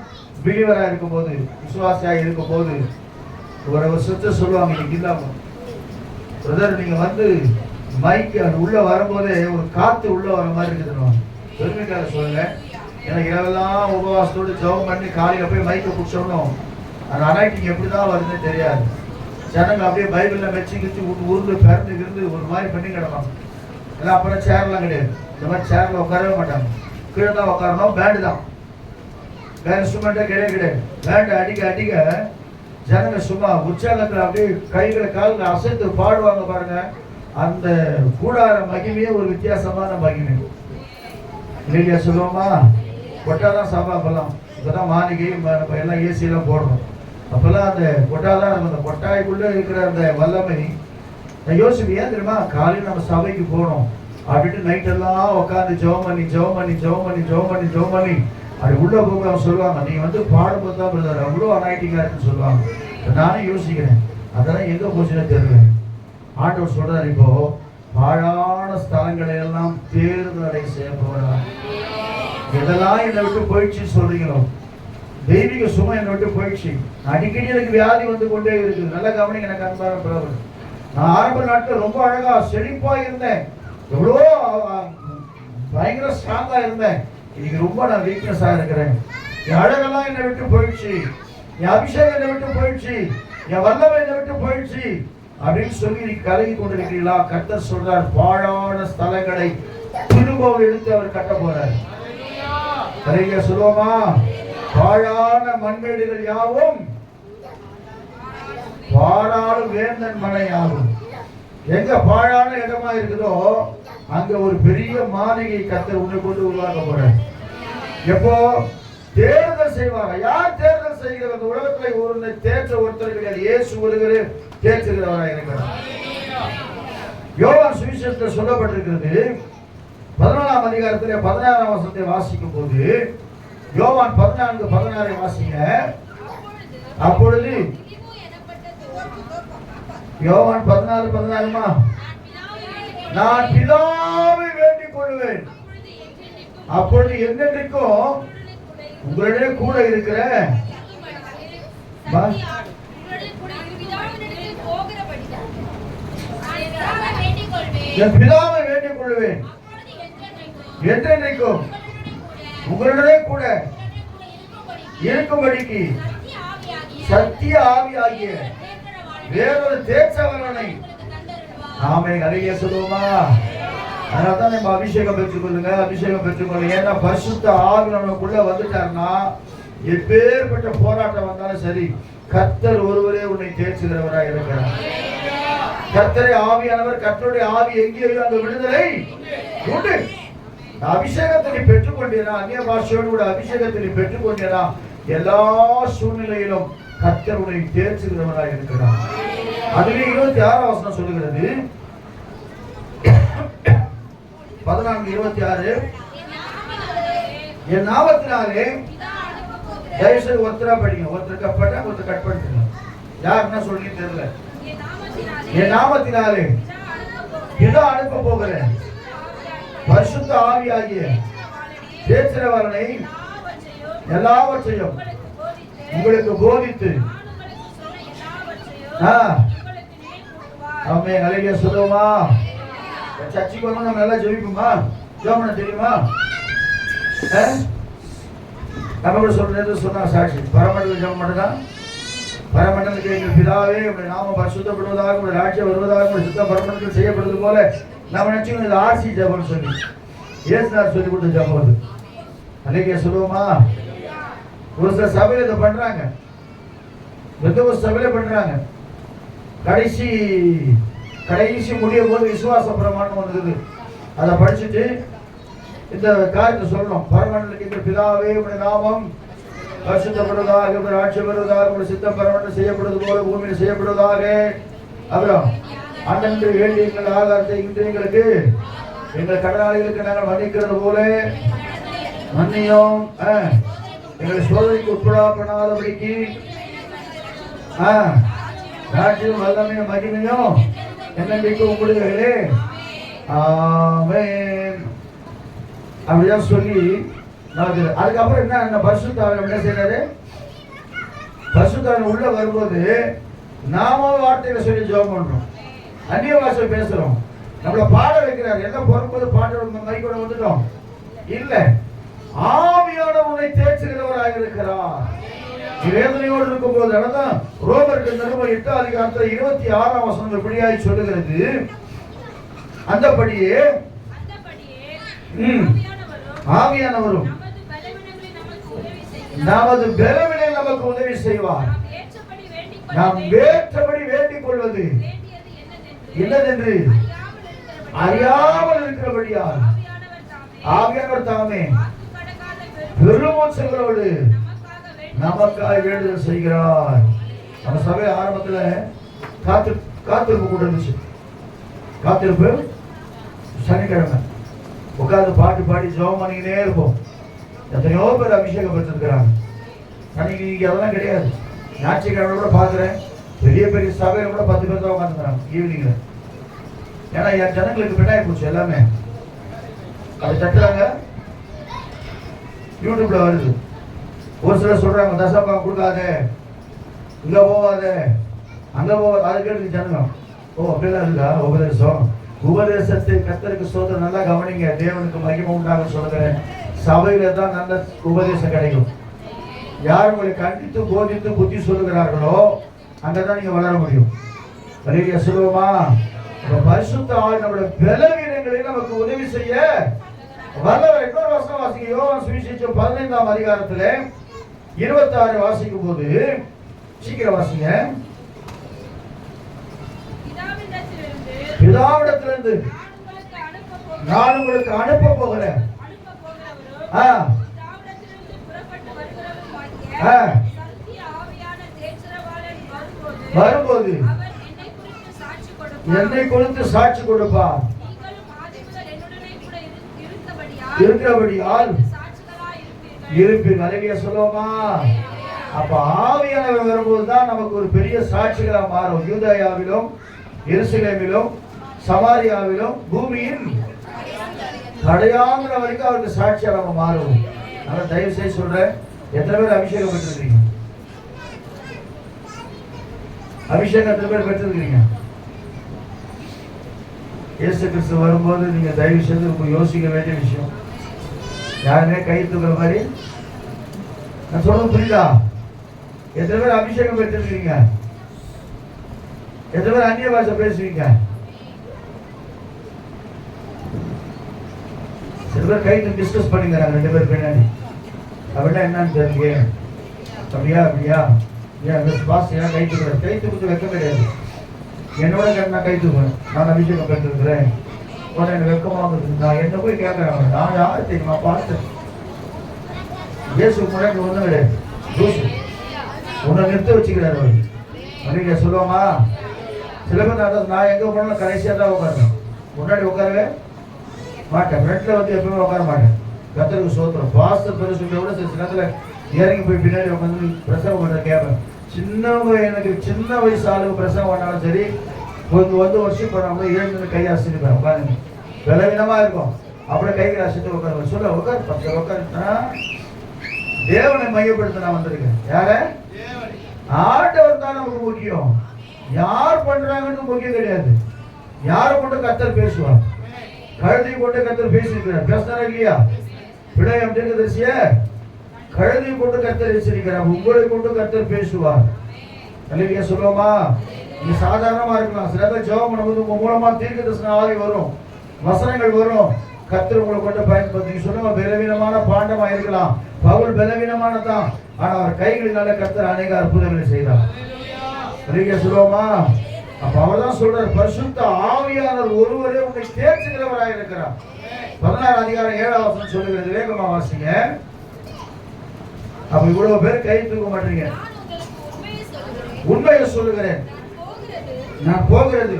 பிலீவரா இருக்கும் போது, விசுவாசியாக இருக்கும் போது ஒரு வருஷத்தை சொல்லுவாங்க, இன்னைக்கு இல்லாம பிரதர் நீங்க வந்து மைக்கு அது உள்ள வரும்போதே ஒரு காத்து உள்ள வர மாதிரி இருக்குதுன்னு பெருமைக்காக சொல்லுங்க. எனக்கு இரவெல்லாம் உபவாசத்தோடு ஜெபம் பண்ணி காலையில போய் மைக்கை பிடிச்சோம்னோம் அந்த அனாய்டிங் எப்படிதான் வருதுன்னு தெரியாது. ஜனங்க அப்படியே பைபிள்ல மெச்சு கிச்சு உருண்டு பிறந்து இருந்து ஒரு மாதிரி பண்ணி கிடப்பாங்க. எல்லாம் அப்புறம் சேர்லாம் கிடையாது, இந்த மாதிரி சேர்ல உட்காரவே மாட்டாங்க, கீழே தான் உட்காரணும். பேண்டு தான், வேற இன்ஸ்ட்ருமெண்ட்டே கிடையாது. பேண்டு அடிக்க அடிக்க ஜனங்க சும்மா உற்சாகத்தில் அப்படியே கைகளை காலில் அசைத்து பாடுவாங்க பாருங்க. அந்த கூடார மகிமையே ஒரு வித்தியாசமான மகிமை இல்லையா? சொல்லுவோமா? கொட்டாதான் சபா அப்பெல்லாம், இப்பதான் மாளிகை நம்ம எல்லாம் ஏசியெல்லாம் போடுறோம். அப்பெல்லாம் அந்த கொட்டாதான் நம்ம அந்த கொட்டாய்க்குள்ள இருக்கிற அந்த வல்லமை. நான் யோசிப்பேன், ஏன் தெரியுமா? காலையில் நம்ம சபைக்கு போகணும் அப்படின்ட்டு நைட்டெல்லாம் உட்காந்து ஜெபம் பண்ணி அப்படி உள்ள போக அவங்க சொல்லுவாங்க, நீ வந்து பாடும்போது தான் பிரதர் அவ்வளோ அனாயிட்டிங்கா இருக்குன்னு சொல்லுவாங்க. நானும் யோசிக்கிறேன், அதெல்லாம் எங்க போச்சுன்னு தெரியல. ஆண்டவர் சொல்றாரு, இப்போ பாழான ஸ்தலங்களை எல்லாம் தேர்தலை செய்ய போறாங்க. எதெல்லாம் என்னை விட்டு போயிடுச்சு சொல்றீங்களோ, தெய்வீக சுமை என்னை விட்டு போயிடுச்சு. அடிக்கடி எனக்கு வியாதி வந்து கொண்டே இருக்குது. நல்ல கவனிங்க, எனக்கு அன்பான பிரபு. நான் ஆரம்ப நாட்கள் ரொம்ப அழகா செழிப்பா இருந்தேன், எவ்வளோ பயங்கர ஸ்ட்ராங்கா இருந்தேன். இன்னைக்கு ரொம்ப நான் வீக்னஸா இருக்கிறேன். என் அழகெல்லாம் என்னை விட்டு போயிடுச்சு, என் அபிஷேகம் என்னை விட்டு போயிடுச்சு, என் வல்லமை என்னை விட்டு போயிடுச்சு அப்படின்னு சொல்லி நீ கலகி கொண்டிருக்கிறீங்களா? கர்த்தர் சொல்றார், பாழான ஸ்தலங்களை திரும்பவும் எடுத்து அவர் கட்ட போறார். சரியா சொல்லுவோமா? பாழான மண்மேடுகள் யாவும் பாராளும் வேந்தன் மனையாகும். எங்க பாழான இடமா இருக்குதோ அங்க ஒரு பெரிய மாளிகை கர்த்தர் உன்னை கொண்டு உருவாக்க போறார். எப்போ தேர்தல் செய்வாங்க. யார் தேர்தல் செய்கிற அந்த உலகத்துல ஒரு தேர்ச்ச ஒருத்தர் கிடையாது. இயேசு ஒருவரே தேர்ச்சுகிறவராக இருக்கிறார். யோவான் சுவிசேஷத்தில் சொல்லப்பட்டிருக்கிறது 14ஆம் அதிகாரத்திலே 16ஆம் வசனத்தை வாசிக்கும் போது, யோவான் 14:16 வாசிங்க. அப்பொழுது யோவான் 14:16 நான் பிதாவை வேண்டிக் கொள்வேன், அப்பொழுது என்னென்றைக்கும் உங்களுடைய கூட இருக்கிற என் பிதாவை வேண்டிக் கொள்வேன், என்றென்றைக்கும் உங்களுடைய கூட இருக்கும்படிக்கு சத்திய ஆவியாகிய வேறொரு தேர்ச்சவரனை நாமே அழகிய சொல்லுவோமா? அதனால்தான் நம்ம அபிஷேகம் பெற்றுக்கொள்ளுங்க, அபிஷேகம் பெற்றுக்கொள்ளுங்க. ஏன்னா பரிசுத்த ஆவி நமக்குள்ள வந்துட்டாருன்னா எப்பேற்பட்ட போராட்டம் வந்தாலும் சரி, கர்த்தர் ஒருவரே உன்னை தேர்ச்சுகிறவராக இருக்கிறார். கர்த்தரை ஆவியானவர், கர்த்தருடைய ஆவி எங்கேயோ அந்த விடுதலை உண்டு. அபிஷேகத்தை பெற்றுக்கொண்டீரா, அந்நிய பாஷையோடு கூட அபிஷேகத்தை பெற்றுக்கொண்டீரா, எல்லா சூழ்நிலையிலும் கர்த்தருடைய தேர்ச்சுகிறவராக இருக்கிறார். அதுவே 26ஆம் வசனம் சொல்லுகிறது, 14:26 என் நாமத்தினாலே, தயவுசெய்து ஒருத்தரா படிங்க, ஒருத்தர் கட் ஒருத்தர் கட் பண்ணுங்க. யார் என்ன சொல்றீங்க தெரியல. என் நாமத்தினாலே பிதா அனுப்ப போகிறேன் பரிசுத்த ஆவியாகிய தேர்ச்சுகிறவரனை எல்லாவற்றையும் உங்களுக்கு போதித்து ஆமே அழகிய சொல்லுவோமா? சர்ச்சைக்கு வரணும், நம்ம நல்லா ஜெபிப்போமா? ஜெபம் தெரியுமா? நம்ம கூட சொல்றது சொன்னா சாட்சி பரமண்டல ஜெபம் மட்டும்தான். பரமண்டலத்துக்கு எங்கள் பிதாவே உங்களுடைய நாமம் பரிசுத்தப்படுவதாக, உங்களுடைய ராஜ்யம் வருவதாக, உங்களுடைய சித்தம் பரமண்டலத்தில் செய்யப்படுவது போல நம்ம நினைச்சுக்கணும். இது ஆர்சி ஜெபம்னு சொல்லி இயேசுநாதர் சொல்லி கொடுத்த ஜெபம் அது. அழகிய சொல்லுவோமா? ஒரு சில சபையில இதை பண்றாங்க, ஒரு சபையில பண்றாங்க. கடைசி முடிய போது விசுவாச பிரமாணம் வந்தது. அதை படிச்சுட்டு இந்த காரியத்தை சொல்லணும். பரமண்டலத்துக்கு பிதாவே உங்களுடைய நாமம் பரிசுத்தப்படுவதாக, உங்களுடைய ராஜ்யம் வருவதாக, உங்களுடைய சித்தம் பரமண்டலம் செய்யப்படுவது போல பூமியில் செய்யப்படுவதாக. அப்புறம் அண்ணன் வேண்டிய எங்கள் ஆதாரத்தை இன்று எங்களுக்கு எங்கள் கடனாளிகளுக்கு நாங்கள் மன்னிக்கிறது போல மன்னியும். எங்களை சோதனைக்கு உட்படா பண்ணாதபடிக்கு ராஜ்யம் வல்லமையும் மகிமையும் என்னென்றைக்கும் உங்களுடைய ஆமென் அப்படிதான் சொல்லி அதுக்கப்புறம் என்ன பரிசுத்தாவின் என்ன செய்யறாரு? பரிசுத்தாவின் உள்ள வரும்போது நாம வார்த்தைகளை சொல்லி ஜெபம் பண்றோம், அந்நிய பாஷை பேசுறோம், நம்மளை பாட வைக்கிறார். எல்லாம் பொறுப்பது பாட்டு மைக்கோட வந்துட்டோம் இல்ல, ஆவியானவர் உன்னை தேர்ச்சுகிறவராக இருக்கிறார். வேதனையோடு இருக்கும் போது அதான் ரோமருக்கு நிருபம் 8ஆம் அதிகாரத்தில் 26ஆம் வசனம் எப்படியாய் சொல்லுகிறது, அந்தபடியே ஆவியானவரும் நமது பலவீனங்களை நமக்கு உதவி செய்வார். நாம் ஏற்றபடி வேண்டிக் கொள்வது என்னதென்று அறியாமல் இருக்கிறபடியால் ஆவியானவர் தாமே பெருமூச்சங்களோடு நமக்காக வேண்டுதல் செய்கிறார். நம்ம சபை ஆரம்பத்துல காத்திருப்பு கூட இருந்துச்சு. காத்திருப்பு சனிக்கிழமை உட்கார்ந்து பாட்டு பாடி ஜெபம் பண்ணிக்கிட்டே இருப்போம். எத்தனையோ பேர் அபிஷேகம் பெற்றிருக்கிறாங்க. அன்னைக்கு இங்க அதெல்லாம் கிடையாது. ஞாயிற்றுக்கிழமை கூட பாக்குறேன், பெரிய பெரிய சபையில கூட 10 பேர் தான் உட்காந்துக்கிறாங்க ஈவினிங்ல. ஏன்னா என் ஜனங்களுக்கு பின்னாடி போச்சு எல்லாமே. அதை தட்டுறாங்க, யூடியூப்ல வருது. ஒரு சிலர் சொல்றாங்க தசமம் கொடுக்காத, இங்க போவாத, அங்க போவாத. அதை கேட்டு ஜனங்க ஓ அப்படிலாம் இருக்கா உபதேசம்? உபதேசத்தை கர்த்தருக்கு சோதனை நல்லா கவனிங்க. தேவனுக்கு மகிமை உண்டாக சொல்லுகிறேன். சபையில தான் நல்ல உபதேசம் கிடைக்கும். யார் உங்களை கண்டித்து போதித்து புத்தி சொல்லுகிறார்களோ அங்கதான் நீங்க வளர முடியும். வலிய சொல்லுவோமா? பரிசுத்த ஆவி நம்முடைய பலவீனங்களை நமக்கு உதவி செய்ய வல்லவர். இன்னொரு வசனம் வாசிக்க, யோவான் சுவிசேஷம் 15ஆம் அதிகாரத்திலே 26 வாசிக்கும் போது, சீக்கிரம் வாசிங்க. பிதாவிடத்திலிருந்து நான் உங்களுக்கு அனுப்ப போகிறேன். வரும்போது என்னை குறித்து சாட்சி கொடுப்பார். இருக்கிறபடியால் இருப்பீங்க. அழகிய சொல்லுவோமா? அப்ப ஆவியானவர் வரும்போது தான் நமக்கு ஒரு பெரிய சாட்சிகளா மாறும். யூதேயாவிலும் எருசலேமிலும் சமாரியாவிலும் பூமியின் கடையாங்கிற வரைக்கும் அவருக்கு சாட்சியா நம்ம மாறுவோம். அதனால தயவு செய்து சொல்றேன், எத்தனை பேர் அபிஷேகம் பெற்றிருக்கீங்க? அபிஷேகம் எத்தனை பேர் பெற்றிருக்கீங்க? இயேசு கிறிஸ்து வரும்போது நீங்க தயவு செய்து ரொம்ப யோசிக்க வேண்டிய விஷயம். யாருமே கை தூக்குற மாதிரி நான் சொல்றது புரியுதா? எத்தனை பேர் அபிஷேகம் பெற்றிருக்கீங்க? எத்தனை பேர் அந்நிய பாஷை பேசுவீங்க? சில பேர் கை தூக்கி டிஸ்கஸ் பண்ணிக்கிறாங்க ரெண்டு பேர் பின்னாடி. அப்படின்னா என்னன்னு தெரியல. அப்படியா அப்படியா ஏன் பாஸ் ஏன் கை தூக்குறேன்? கை தூக்கு வைக்க கிடையாது. என்னோட நான் கை தூக்குறேன். நான் அபிஷேகம் பெற்றிருக்கிறேன். உடனே எனக்கு வெக்கமாக நான் என்ன போய் கேட்கிறேன். நான் யாரும் தெரியுமா பார்த்து இயேசு முன்னாடி ஒன்றும் கிடையாது. உன்னை நிறுத்த வச்சுக்கிறாரு அவர். அப்படிங்க சொல்லுவாமா? சில பேர் நான் எங்கே போனாலும் கடைசியாக தான் உட்காருவேன். முன்னாடி உட்காரவே மாட்டேன். ஃப்ரெண்ட்ல வந்து எப்பவுமே உட்கார மாட்டேன். கத்தருக்கு சோத்திரம். பாஸ்டர் பெருசுகளை விட சில நேரத்தில் இறங்கி போய் பின்னாடி உட்காந்து பிரசவம் பண்ண கேட்பேன். சின்னவங்க எனக்கு சின்ன வயசு ஆளுங்க பிரசவம் பண்ணாலும் சரி, கொஞ்சம் வந்து வருஷம் பண்ணாமல் ஏழு கையை அசிருப்பேன். உட்காந்து பலவீனமா இருக்கும். அப்படியே கைகளை அசிட்டு உட்காருவேன். சொல்ல உட்கார் பத்து உட்காருன்னா தேவனை மையப்படுத்த நான் வந்திருக்கேன். யார? ஆண்டவர் தான் நமக்கு முக்கியம். யார் பண்றாங்கன்னு முக்கியம் கிடையாது. யாரை கொண்டு கத்தர் பேசுவார்? கழுதை கொண்டு கத்தர் பேசியிருக்கிறார். பேசினாரா இல்லையா? பிள்ளையம் தீர்க்கதரிசிய கழுதை கொண்டு கத்தர் வச்சிருக்கிறார். உங்களை கொண்டு கத்தர் பேசுவார். அல்லையா சொல்லுவோமா? நீங்க சாதாரணமா இருக்கலாம். சில பேர் ஜெபம் பண்ணும்போது உங்க மூலமா தீர்க்கதரிசன ஆவி வரும், வசனங்கள் வரும். கத்தர் உங்களை கொண்டு பயன்படுத்தி சொல்லுங்க. பலவீனமான பாண்டமா இருக்கலாம். பவுல் பலவீனமான தான். ஆனா அவர் கைகளினால கத்தர் அநேக அற்புதங்களை செய்தார். அல்லையா சொல்லுவோமா? அப்ப அவர்தான் சொல்றார், பரிசுத்த ஆவியானவர் ஒருவரே உங்களை தேர்ச்சுகிறவராக இருக்கிறார். 16 அதிகாரம் 7ஆம் வசனம் சொல்லுகிறது. வேகமா வாசிங்க. அப்ப இவ்வளவு பேர் கை தூக்க மாட்டீங்க. உண்மையை சொல்லுகிறேன், நான் போகிறது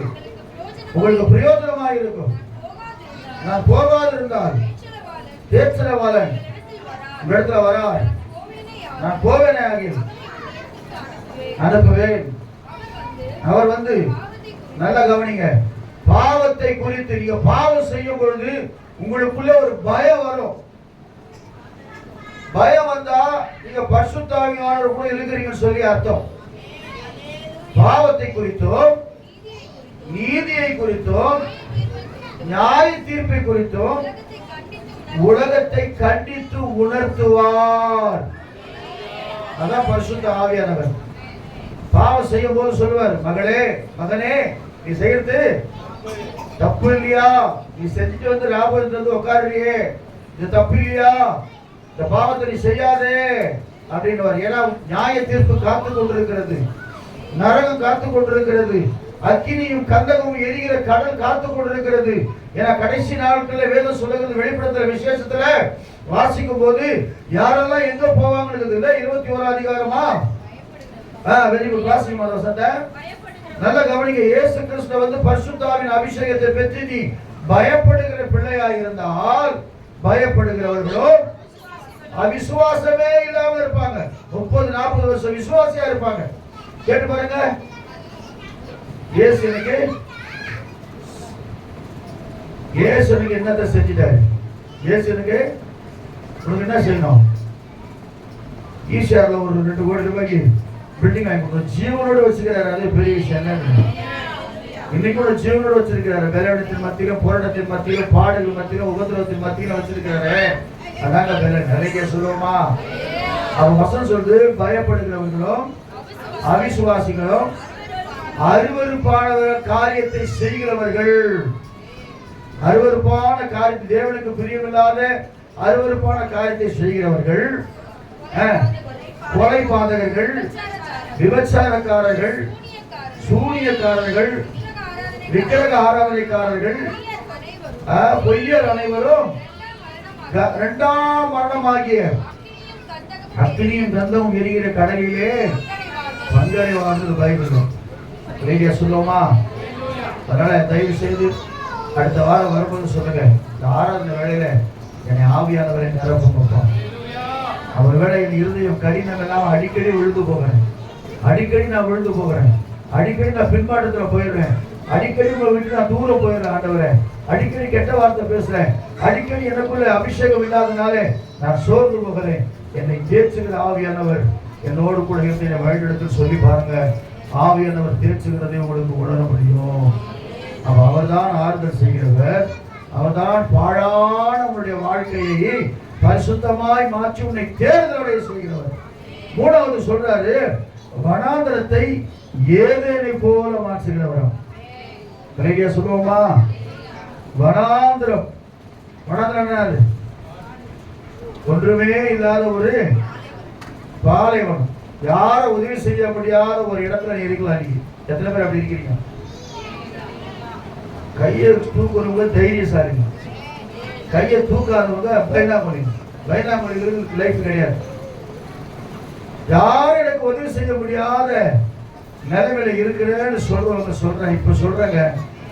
உங்களுக்கு பிரயோஜனமாக இருக்கும். நான் போகாது இருந்தால் தேர்ச்சலவாளன் இடத்துல வரார். நான் போவேனே ஆகிய அனுப்புவேன். அவர் வந்து நல்ல கவனிங்க. பாவத்தை குறித்து நீங்க பாவம் செய்யும் பொழுது உங்களுக்குள்ள ஒரு பயம் வரும். பயம் வந்தா நீங்க பரிசுத்த ஆவியானவர் கூட இருக்கிறீங்கன்னு சொல்லி அர்த்தம். பாவத்தை குறித்தும் நீதியை குறித்தும் நியாய தீர்ப்பை குறித்தும் உலகத்தை கண்டித்து உணர்த்துவார். அதான் பரிசுத்த ஆவியானவர். பாவம் செய்யும் போது சொல்லுவார், மகளே மகனே நீ செய்யறது தப்பு இல்லையா? நீ செஞ்சுட்டு வந்து லாபம் வந்து உட்காருறியே, இது தப்பு இல்லையா? இந்த பாவத்தை நீ செய்யாதே அப்படின்னு. ஏன்னா நியாய தீர்ப்பு காத்து கொண்டிருக்கிறது, நரகம் காத்து கொண்டிருக்கிறது, அக்கினியும் கந்தகமும் எரிகிற கடல் காத்து கொண்டிருக்கிறது. ஏன்னா கடைசி நாட்களில் வேதம் சொல்லுகிறது. வெளிப்படுத்துற விசேஷத்துல வாசிக்கும் போது யாரெல்லாம் எங்க போவாங்கன்னு இல்ல. 21ஆம் அதிகாரமா வெரி குட் வாசிங்க மாதவசந்த. நல்ல கவனிங்க. இயேசு கிறிஸ்து வந்து பரிசுத்தாவின் அபிஷேகத்தை பெற்று நீ பயப்படுகிற பிள்ளையாக இருந்தால் பயப்படுகிறவர்களோ அவிசுவாசமே இல்லாம இருப்பாங்க. 30-40 வருஷம் விசுவாசியா இருப்பாங்க. கேட்டு பாருங்க. இயேசுனுக்கு என்னத்தை செஞ்சிட்டாரு? இயேசுனுக்கு உனக்கு என்ன செய்யணும்? ஈஷார்ல ஒரு 2 கோடி ரூபாய்க்கு பில்டிங் வாங்கி கொடுத்தோம். ஜீவனோடு வச்சிருக்கிறாரு. அதே பெரிய விஷயம் என்ன? இன்னைக்கு கூட ஜீவனோடு வச்சிருக்கிறாரு. பலவீனத்தின் மத்தியிலும் போராட்டத்தின் மத்தியிலும் பாடல்கள் மத்தியிலும் உபதிரவத்தின் மத்தியிலும் வச்சிருக்கிறாரு. அதாங்க பலன். நிறைய சொல்லுவோமா? அவன் வசனம் சொல்றது, பயப்படுகிறவர்களும் அவிசுவாசிகளும் அருவருப்பான காரியத்தை செய்கிறவர்கள். அருவருப்பான காரியத்தை, தேவனுக்கு பிரியமில்லாத அருவருப்பான காரியத்தை செய்கிறவர்கள், கொலை பாதகர்கள், விபச்சாரக்காரர்கள், சூனியக்காரர்கள், விக்கிரக ஆராதனைக்காரர்கள், பொய்யர் அனைவரும் இரண்டாம் மரணமாகிய அக்கினியும் கந்தமும் எரிகிற கடலிலே பங்கடைவார்கள் பைபிள் சொல்லுவோமா? அதனால தயவு செய்து அடுத்த வாரம் வரும்போது சொல்லுங்க, இந்த ஆராதனை வேளையில என்னை ஆவியானவரை நிரப்பப்பா. அவர் வேலை என் இருதயம் கடினம் எல்லாம் அடிக்கடி விழுந்து போகிறேன், அடிக்கடி நான் விழுந்து போகிறேன், அடிக்கடி நான் பின்பாட்டத்துல போயிடுறேன், அடிக்கடி உங்களை விட்டு நான் தூரம் போயிடுறேன் ஆண்டவரே, அடிக்கடி கெட்ட வார்த்தை பேசுறேன், அடிக்கடி எனக்குள்ள அபிஷேகம் இல்லாதனாலே நான் சோர்ந்து போகிறேன். என்னை தேர்ச்சுகிற ஆவியானவர் என்னோடு கூட இருந்து என்னை வழிநடத்தில் சொல்லி பாருங்க. ஆவியானவர் தேர்ச்சுகிறதை உங்களுக்கு உணர முடியும். அவர் தான் ஆறுதல் செய்கிறவர், அவர் தான் பாழான உங்களுடைய வாழ்க்கையை பரிசுத்தமாய் மாற்றி உன்னை தேர்தலை செய்கிறவர். மூணாவது சொல்றாரு, வனாந்தரத்தை ஏதேனை போல மாற்றுகிறவராம். கரெக்டா சொல்லுவோமா? வனாந்தரம், வனாந்தரம் என்னது? ஒன்றுமே இல்லாத ஒரு பாலைவனம், யாரும் உதவி செய்ய முடியாத ஒரு இடத்துல நீ இருக்கலாம். நீங்க எத்தனை பேர் அப்படி இருக்கிறீங்க? கையை தூக்குறவங்க தைரியசாலிங்க, கையை தூக்காதவங்க பயந்தாமொழிகளுக்கு லைஃப் கிடையாது. யாரும் எனக்கு உதவி செய்ய முடியாத நிலைமையில இருக்கிறேன்னு சொல்றவங்க சொல்றேன். இப்ப சொல்றேங்க,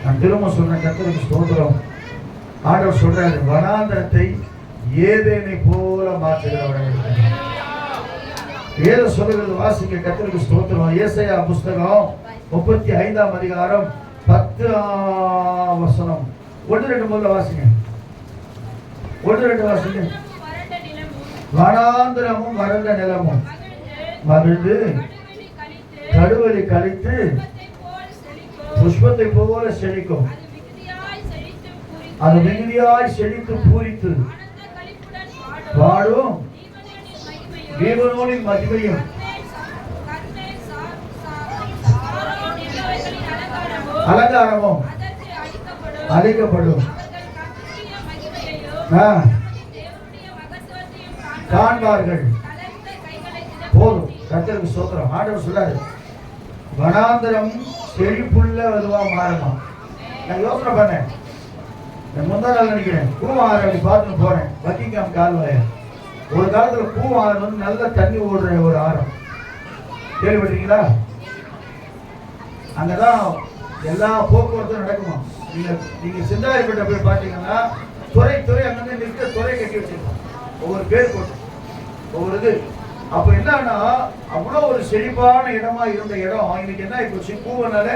நான் திரும்ப சொல்றேன், கர்த்தருக்கு ஸ்தோத்திரம். ஆண்டவர் சொல்றாரு, வனாந்தரத்தை ஏதேனை போல மாற்றுகிறவர்கள். வேத சொல்லுகிறது வாசிக்க, கர்த்தருக்கு ஸ்தோத்திரம். ஏசாயா புஸ்தகம் 35ஆம் அதிகாரம் 10ஆம் வசனம் 1-2 முதல்ல வாசிங்க. 1-2 வாசிங்க. வனாந்தரமும் வறண்ட நிலமும் மகிழ்ந்து கடுவெளி கழித்து புஷ்பத்தை போல செழிக்கும், அது மிகுதியாய் செழித்து பூரித்து பாடும் தேவனோனின் மகிமையும் அலங்காரமும் அழிக்கப்படும் காண்பார்கள். போதும். கர்த்தருக்கு ஸ்தோத்திரம். ஆண்டவர் சொல்றாரு, வனாந்தரம் செழிப்புள்ள அதுவா மாறுமா. நான் யோசனை பண்ணேன், முந்தா நாள் நினைக்கிறேன், பூவாறு அப்படி பார்த்துன்னு போறேன், பக்கிங்காம் கால்வாய. ஒரு காலத்துல பூவாறு வந்து நல்ல தண்ணி ஓடுற ஒரு ஆரம், கேள்விப்பட்டீங்களா? அங்கதான் எல்லா போக்குவரத்தும் நடக்குமா. நீங்க சிந்தாரிப்பட்ட போய் பார்த்தீங்கன்னா துறை அங்கே நிற்க துறை கட்டி வச்சிருக்கோம், ஒவ்வொரு பேர் போட்டு ஒவ்வொரு இது. அப்ப என்னன்னா அவ்வளவு ஒரு செழிப்பான இடமா இருந்த இடம் இன்னைக்கு என்ன இப்போ பூவனால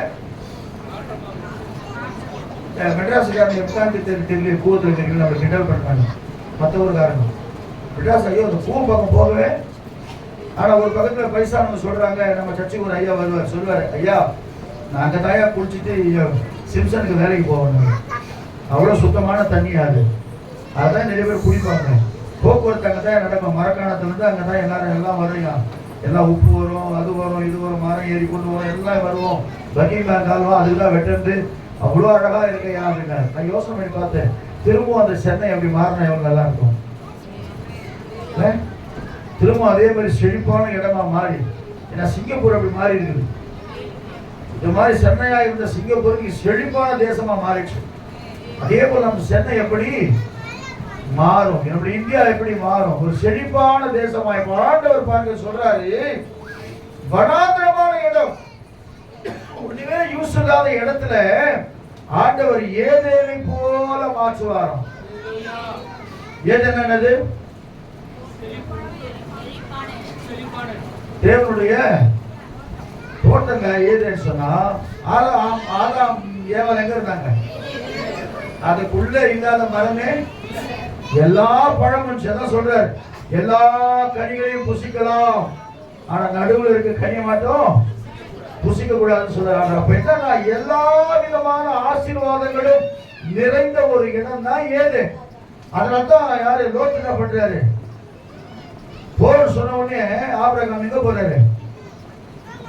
மெட்ராஸுக்காரங்க உட்காந்து தெரியல கூவத்தில் தெரியல நம்ம கிண்டல் பண்றாங்க. மற்ற ஒரு காரணம் மெட்ராஸ் ஐயோ அந்த பூ பக்கம் போகவே. ஆனா ஒரு பக்கத்துல பைசானவங்க சொல்றாங்க, நம்ம சர்ச்சுக்கு ஒரு ஐயா வருவார், சொல்லுவாரு, ஐயா நாங்க தாயா குளிச்சுட்டு சிம்சனுக்கு வேலைக்கு போகணும், அவ்வளவு சுத்தமான தண்ணி அது, அதான் நிறைய பேர் குடிப்பாங்க. போக்குவரத்து அங்கே தான் நடக்கும், மரக்காணத்துல இருந்து அங்கே தான் எல்லாரும் எல்லாம் வருங்க, எல்லாம் உப்பு வரும், அது வரும், இது வரும், மரம் ஏறி கொண்டு வரும், எல்லாம் வருவோம். பக்கிங்காம் கால்வா அதுதான் வெட்டந்து அவ்வளோ அழகா இருக்கையா அப்படின்னாரு. நான் யோசனை பண்ணி பார்த்தேன், திரும்பவும் அந்த சென்னை அப்படி மாறினா எவ்வளவு நல்லா இருக்கும். திரும்ப அதே மாதிரி செழிப்பான இடமா மாறி, ஏன்னா சிங்கப்பூர் அப்படி மாறி இருக்குது. இந்த மாதிரி சென்னையா இருந்த சிங்கப்பூருக்கு செழிப்பான தேசமா மாறிடுச்சு. அதே போல நம்ம சென்னை எப்படி மாறும், என்னுடைய இந்தியா எப்படி மாறும், ஒரு செழிப்பான தேசமா. ஆண்டவர் பாருங்க சொல்றாரு, வனாந்தரமான இடம், ஒண்ணுமே யூஸ் இல்லாத இடத்துல ஆண்டவர் ஏதேனை போல மாற்றுவாராம். ஏதேன் என்னது? தேவனுடைய தோட்டங்க. ஏதேன்னு சொன்னா ஆதாம் ஏவாள் எங்க இருந்தாங்க? அதுக்குள்ள இல்லாத மரமே எல்லா பழமும் சொல்றார், எல்லா கனிகளையும் புசிக்கலாம், ஆனா நடுவில் இருக்க கனியை மட்டும் புசிக்க கூடாதுன்னு சொல்றாரு. அப்ப என்னன்னா எல்லா விதமான ஆசீர்வாதங்களும் நிறைந்த ஒரு இடம் தான் ஏதேன். அதனால்தான் யாரு லோத்து என்ன பண்றாரு, போர் சொன்ன உடனே ஆபிரகாம் எங்க போறாரு,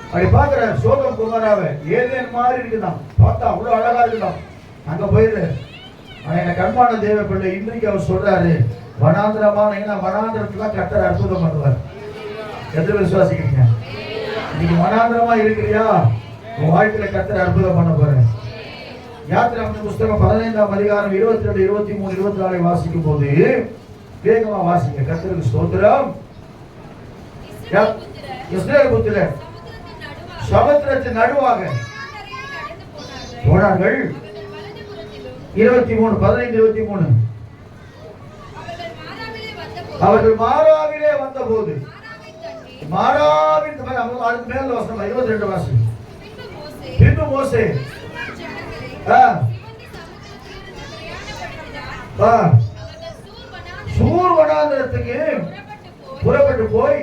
அப்படி பாக்குறாரு சோதம் குமாராவை, ஏதேன் மாதிரி இருக்குதான், பார்த்தா அவ்வளவு அழகா இருக்குதான், அங்க போயிடுறாரு. எனக்கு அன்பான தேவ பிள்ளை, இன்றைக்கு அவர் சொல்றாரு, வனாந்திரமான, ஏன்னா வனாந்திரத்துல கர்த்தர் அற்புதம் பண்ணுவார். எத்தனை விசுவாசிக்கிறீங்க? இன்னைக்கு வனாந்திரமா இருக்கிறியா, உன் வாழ்க்கையில கர்த்தர் அற்புதம் பண்ண போறேன். யாத்திராகமத்தின் புத்தகம் 15ஆம் அதிகாரம் 22, 23, 24 வாசிக்கும் போது வேகமா வாசிங்க. கர்த்தருக்கு ஸ்தோத்திரம். இஸ்ரவேல் புத்திரர் சமுத்திரத்தின் நடுவாக போனார்கள். 23, 15, 23. அவர்கள் மாராவிலே வந்தபோது, மாராவின் அதுக்கு மேல வசனம் 22 வாசம். பின்பு மோசே சூர் வனாந்திரத்துக்கு புறப்பட்டு போய்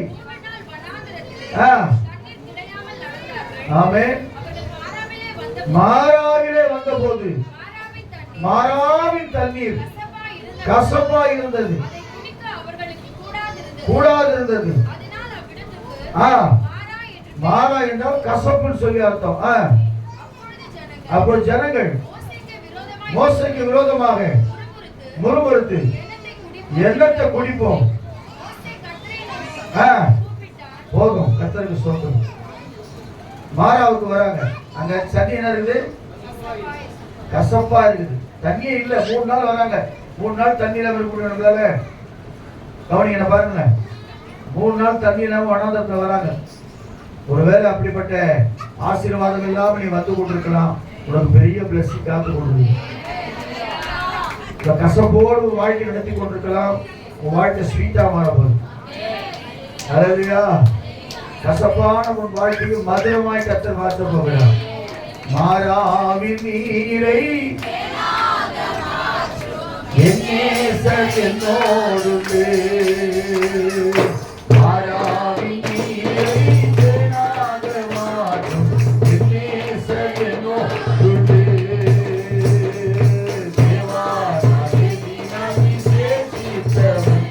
ஆமென் மாராவிலே வந்தபோது மாராவின் தண்ணீர் கசப்பா இருந்தது, கூடாதிருந்தது. மாறா என்றால் கசப்புன்னு சொல்லி அர்த்தம். அப்போ ஜனங்கள் மோசேக்கு விரோதமாக முறுமுறுத்து என்னத்தை குடிப்போம் போதும். கர்த்தருக்கு ஸ்தோத்திரம். மாராவுக்கு வராங்க. அங்க தண்ணி என்ன இருக்குது? கசப்பா இருக்குது. தண்ணியே இல்ல. 3 நாள் வராங்க. 3 நாள் தண்ணியில இருக்கணும்னால கவனிங்க பாருங்க. 3 நாள் தண்ணி இல்லாம வனாந்தரத்துல வராங்க. ஒருவேளை அப்படிப்பட்ட ஆசீர்வாதம் இல்லாம நீ வந்து கொண்டிருக்கலாம். உனக்கு பெரிய பிளஸிங் காத்து கொண்டு கசப்போடு வாழ்க்கை நடத்தி கொண்டிருக்கலாம். உன் வாழ்க்கை ஸ்வீட்டா மாறப்போகுது. அல்லேலூயா. கசப்பான உன் வாழ்க்கையை மதுரமாய் கர்த்தர் மாற்ற போகிறார். மாறாவின் நீரை என்னோடு மாறாவின் நீரை தேனாக மாற்றும் என்னோடு தேவானாகி நான் விசேஷித்தவன்.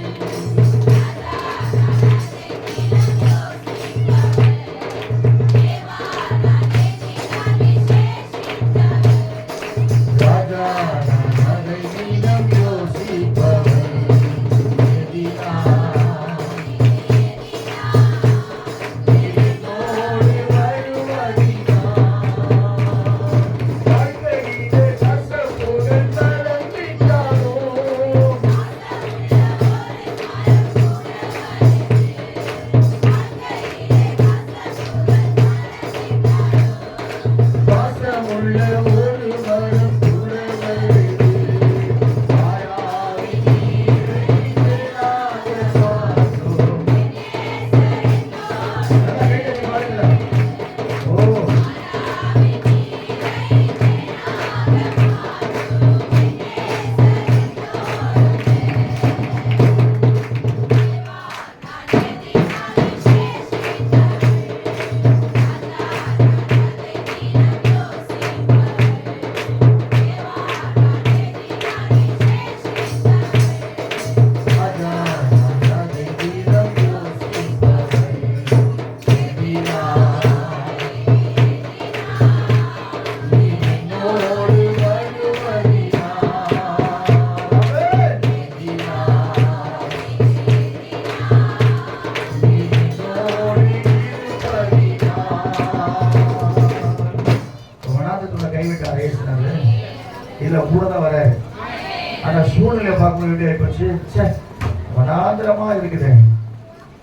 வனாந்திரமா இருக்குது.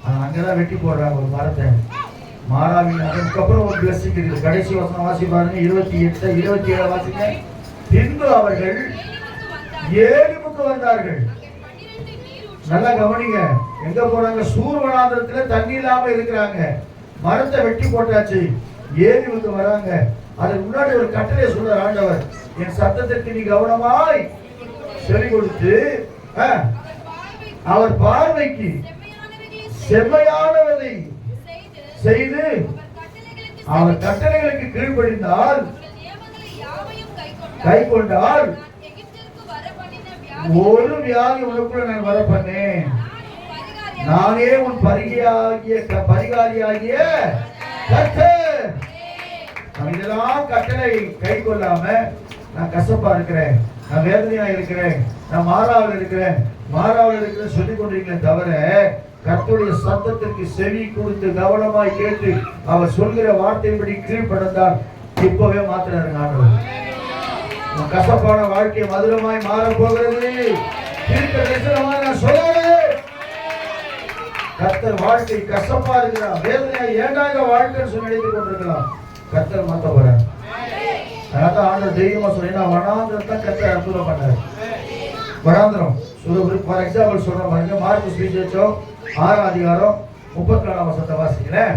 அங்கதான் வெட்டி போடுறாங்க ஒரு மரத்தை. மாறாவின் அதுக்கப்புறம் ஒரு பிளஸிங் இருக்குது. கடைசி வசனம் வாசி பாருங்க. 28, 27 வாசிங்க. பின்பு அவர்கள் ஏலிமுக்கு வந்தார்கள். நல்லா கவனிங்க. எங்க போறாங்க? சூர் வனாந்திரத்துல தண்ணி இல்லாம இருக்கிறாங்க. மரத்தை வெட்டி போட்டாச்சு. ஏலிமுக்கு வராங்க. அதுக்கு முன்னாடி ஒரு கட்டளை சொல்றார் ஆண்டவர். என் சத்தத்திற்கு நீ கவனமாய் செவி கொடுத்து அவர் பார்வைக்கு செம்மையானவதை செய்து அவர் கட்டளைகளுக்கு கீழ்ப்படிந்தால் கை கொண்டால் ஒரு வியாதி உனக்குள்ள நான் வர பண்ணேன். நானே உன் பரிகாரியாகிய கர்த்தர். இதெல்லாம் கட்டளை கை கொள்ளாம நான் கசப்பா இருக்கிறேன், நான் வேதனையா இருக்கிறேன், நான் மாறாவில் இருக்கிறேன் சொல்லிக் கொண்டிருக்கிறேன் தவிர கர்த்தருடைய சத்தத்திற்கு செவி கொடுத்து கவனமாய் கேட்டு அவர் சொல்கிற வார்த்தையின்படி கீழ்ப்படிந்தால் இப்பவே மாத்தினாருங்க ஆண்டவர். உன் கசப்பான வாழ்க்கை மதுரமாய் மாற போகிறது. தீர்க்க தரிசனமாய் நான் சொல்லுகிறேன். கர்த்தர் வாழ்க்கை கசப்பா இருக்கிறார், வேதனையா ஏண்டாக வாழ்க்கைன்னு சொல்லி நினைத்துக் கொண்டிருக்கலாம். கர்த்தர் மாத்த போறார். அதான் ஆண்டவர் தைரியமா சொன்னா வனாந்திரத்தை கர்த்தர் அற்புதம் பண்ணார். வனாந்திரம் ஃபார் எக்ஸாம்பிள் சொல்ற பாருங்க, மார்க்கு சுவிசேஷம் 6ஆம் அதிகாரம் 34ஆம் வசனத்தை வாசிக்கிறேன்.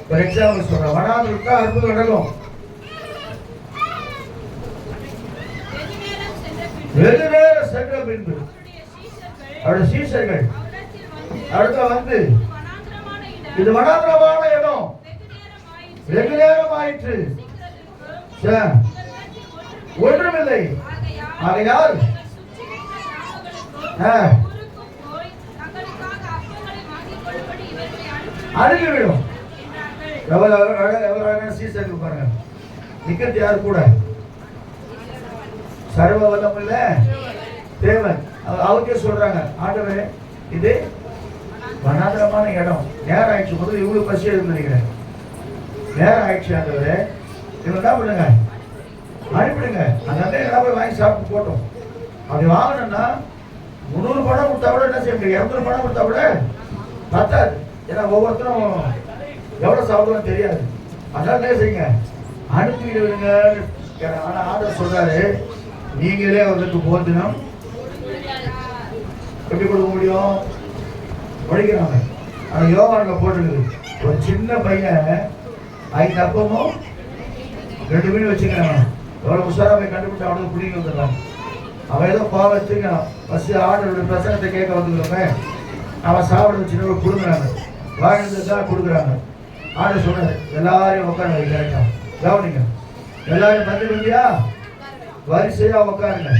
ஃபார் எக்ஸாம்பிள் சொல்றேன், வனாந்திரத்தை அற்புதம் நடக்கும். வெகு நேரம் சென்ற பின்பு அவருடைய சீஷர்கள் அடுத்த வந்து, இது வனாந்திரமான இடம், வெகு நேரம் ஆயிற்று, ஒன்றுமில்லை, ஆகையால் அணுகிவிடும். சீசர்கள் பாருங்க, நிக்கிறது யாரு கூட? சர்வ வல்லம் இல்ல தேவன். அவருக்கே சொல்றாங்க, ஆண்டவரே இது வனாந்திரமான இடம், நேரம் ஆயிடுச்சு, முதல்ல இவ்வளவு பசி நினைக்கிறேன், நேரம் ஆயிடுச்சு ஆண்டவரே, இவங்க என்ன பண்ணுங்க, அனுப்பிடுங்க, அங்கே என்ன போய் வாங்கி சாப்பிட்டு போட்டோம். அப்படி வாங்கணும்னா 300 பணம் கொடுத்தா கூட என்ன செய்ய முடியும், 200 பணம் கொடுத்தா கூட பத்தாது. ஏன்னா ஒவ்வொருத்தரும் எவ்வளவு சாப்பிடுவோம் தெரியாது. அதனால என்ன செய்யுங்க, அனுப்பிடுங்க. ஆனா ஆண்டவர் சொல்றாரு, நீங்களே அவர்களுக்கு போதினம் எப்படி கொடுக்க முடியும்? படிக்கிறாங்க. ஆனா யோவான்ல போட்டுருக்குது, ஒரு சின்ன பையன் 5 அப்பமும் 2 மீன் வச்சுக்கிறாங்க. எவ்வளவு உஷாரா போய் கண்டுபிடிச்சு அவனுக்கு பிடிக்க வந்துடுறாங்க. அவன் ஏதோ பாவம் வச்சுருக்கான், ஃபர்ஸ்ட் ஆண்டவருடைய பிரசங்கத்தை கேட்க வந்துக்கிறோமே, அவன் சாப்பிட சின்ன கொடுக்குறாங்க, வாழ்ந்ததுதான் கொடுக்குறாங்க. ஆண்டவர் சொன்னாரு, எல்லாரையும் உட்கார வைக்கிறாங்க, கவனிங்க, எல்லாரும் வந்துடுவியா, வரிசையா உட்காருங்க.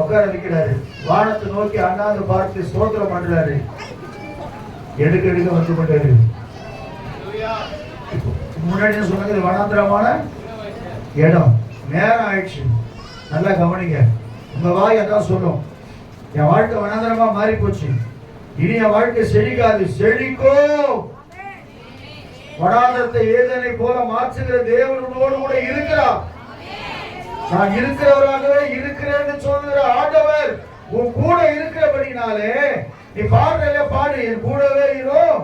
உட்கார வைக்கிறாரு, வானத்தை நோக்கி அண்ணாந்து பார்த்து ஸ்தோத்திரம் பண்றாரு, எடுக்க வந்து கொண்டாரு. முன்னாடி சொன்னது வனாந்திரமான இடம், நேரம் ஆயிடுச்சு. நல்லா கவனிங்க, உங்க வாய் அதான் சொல்லும், என் வாழ்க்கை வனாந்திரமா மாறி போச்சு, இனி என் வாழ்க்கை செழிக்காது, செழிக்கும். வனாந்திரத்தை ஏதேனை போல மாற்றுகிற தேவனோடு கூட இருக்கிறார். நான் இருக்கிறவராகவே இருக்கிறேன்னு சொல்லுகிற ஆண்டவர் உன் கூட இருக்கிறபடினாலே நீ பாடுறல பாடு, என் கூடவே இரும்.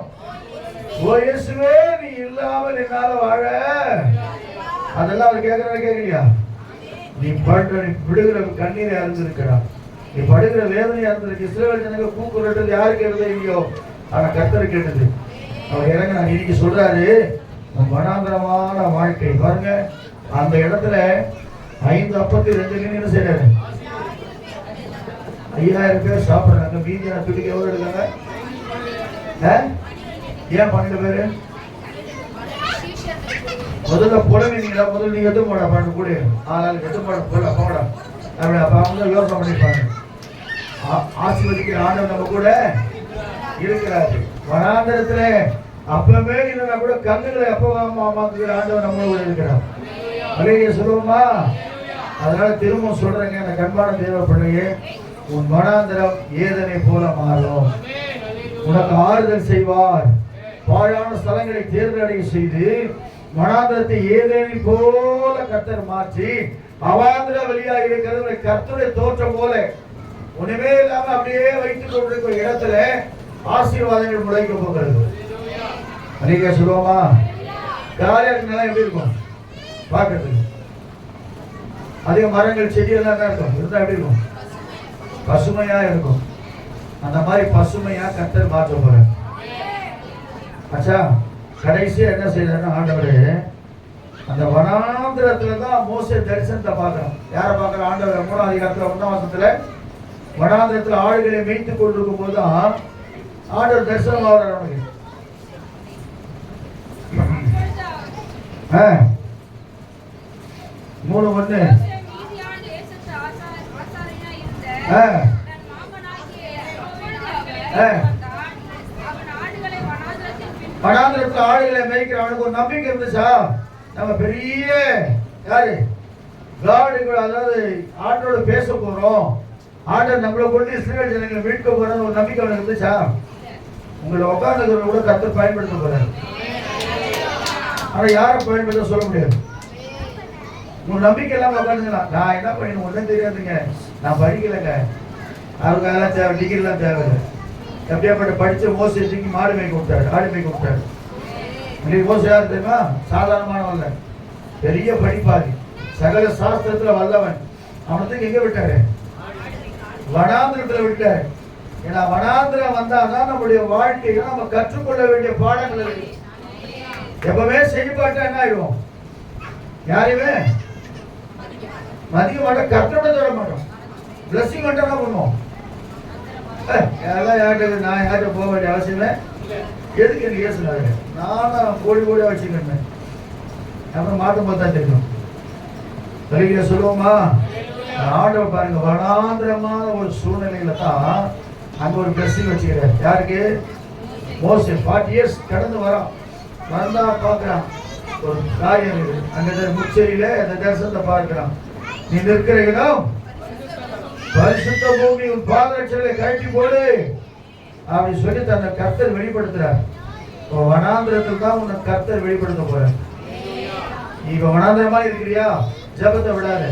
ஓ இயேசுவே, நீ இல்லாமல் என்னால வாழ. அதெல்லாம் அவர் கேட்கலையா? நீ படுற, நீ விடுகிற கண்ணீரை அறிந்திருக்கிறார், நீ படுகிற வேதனை அறிந்திருக்கு. இஸ்ரவேல் ஜனங்கள் கூக்குரட்டது யாரு கேட்டது இல்லையோ, ஆனா கர்த்தர் கேட்டது. அவர் இறங்க நான் இன்னைக்கு சொல்றாரு, வனாந்திரமான வாழ்க்கை பாருங்க. அந்த இடத்துல 5 அப்பத்தில் 2 மீன் என்ன செய்யறாரு, 5000 பேர் சாப்பிடுறாங்க. மீதியான துடிக்க எவ்வளவு எடுக்காங்க? ஏன் 12 பேரு? முதல்ல புலவீங்களா, முதல்ல நீங்க எதுவும் போட 12 கூட ஆளாளுக்கு எதுவும் போட போட அப்படி. அப்ப அவங்க யோசனை பண்ணிப்பாங்க, ஆசீர்வதிக்கிற ஆண்டவர் நம்ம கூட இருக்கிறாரு. வனாந்திரத்துல அப்பவே இல்லைன்னா கூட கண்ணுகளை அப்பமா மாத்துக்கிற ஆண்டவர் நம்ம கூட இருக்கிறார். அலைய சொல்லுவோமா? அதனால திரும்ப சொல்றேங்க, அந்த கண்பான தேவ பிள்ளையே, உன் வனாந்திரம் ஏதனை போல மாறும், உனக்கு ஆறுதல் செய்வார். பாழான ஸ்தலங்களை தேர்ந்தடைய செய்து வனாந்திரத்தை ஏதேனை போல கர்த்தர் மாற்றி அவாந்திர வழியாக இருக்கிறது கர்த்தருடைய தோற்றம் போல ஒண்ணுமே இல்லாம அப்படியே வைத்துக் கொண்டிருக்கிற இடத்துல ஆசீர்வாதங்கள் முளைக்க போகிறது. நீங்க சொல்லுவோமா? காரியம் எப்படி இருக்கும் பார்க்கறதுக்கு? அதிக மரங்கள் செடியெல்லாம் என்ன இருக்கும், இருந்தா எப்படி இருக்கும்? பசுமையா இருக்கும். அந்த மாதிரி பசுமையா கர்த்தர் மாற்ற போறார். அச்சா, கடைசியா என்ன செய்யறாருன்னா, ஆண்டவரே அந்த வனாந்திரத்துல தான் மோசே தரிசனத்தை பார்க்கணும். யாரை பார்க்கற? ஆண்டவர் 3ஆம் அதிகாரத்துல 1ஆம் வசனத்துல வனாந்திரத்துல ஆடுகளை மேய்த்து கொண்டிருக்கும் போதுதான் ஆண்டவர் தரிசனம் ஆகிறார் அவனுக்கு. 3:1 வனாந்திரத்துல ஆடுகளை மேய்க்கிற அவனுக்கு ஒரு நம்பிக்கை இருந்துச்சா, நம்ம பெரிய யாரு காடுகள், அதாவது ஆண்டோட பேச போறோம், ஆண்டர் நம்மளை கொண்டு இஸ்ரவேல் ஜனங்களை மீட்க போறோம் ஒரு நம்பிக்கை அவனுக்கு இருந்துச்சா? உங்களை உட்கார்ந்து கூட கர்த்தர் பயன்படுத்த போறாரு. ஆனா யாரை பயன்படுத்த சொல்ல முடியாது. உங்க நம்பிக்கை எல்லாம் உட்காந்துக்கலாம். நான் என்ன பண்ணணும் ஒன்றும் தெரியாதுங்க, நான் படிக்கலைங்க, அவருக்கு அதெல்லாம் தேவை, டிகிரிலாம் தேவை. எப்படியாப்பட்ட படிச்ச மோசை தூக்கி மாடு மேய்க்க விட்டாரு, ஆடு மேய்க்க விட்டாரு. இன்னைக்கு மோசை யாரு தெரியுமா? சாதாரணமானவன் இல்லை, பெரிய படிப்பாளி, சகல சாஸ்திரத்துல வல்லவன். அவனுக்கு எங்க விட்டாரு? வனாந்திரத்துல விட்டாரு. ஏன்னா வனாந்திரம் வந்தாதான் நம்முடைய வாழ்க்கையில நம்ம கற்றுக்கொள்ள வேண்டிய பாடங்கள் இருக்கு. எப்பவுமே செய்யப்பட்டா என்ன ஆயிடும்? யாரையுமே மதிக்க மாட்டோம், கற்றோட தர மாட்டோம். பிளஸிங் மட்டும் என்ன பண்ணுவோம்? எல்லாம் யார்கிட்ட, நான் யார்கிட்ட போக வேண்டிய அவசியமே எதுக்கு எனக்கு ஏசுனாரு, நானும் கோடி கோடியா வச்சுக்கிறேன். அப்புறம் மாட்டும் போது தான் தெரியும். கலிகில சொல்லுவோமா? ஆண்டவர் பாருங்க, வனாந்திரமான ஒரு சூழ்நிலையில தான் அங்க ஒரு பிளஸிங் வச்சுக்கிறார். யாருக்கு? மோசே 40 இயர்ஸ் கடந்து வரான், வந்தா பாக்குறான் ஒரு காரியம் இருக்குது. அங்க முச்சரியில அந்த தரிசனத்தை பார்க்கிறான். நீ இருக்கிற இடம் பரிசுத்த பூமி, உன் பாதரட்சைகளை கழட்டி போடு அப்படி சொல்லி தன்னை கர்த்தர் வெளிப்படுத்துறார். வனாந்திரத்தில் தான் உன்னை கர்த்தர் வெளிப்படுத்த போற. நீ இப்ப வனாந்திரமா இருக்கிறியா? ஜபத்தை விடாத,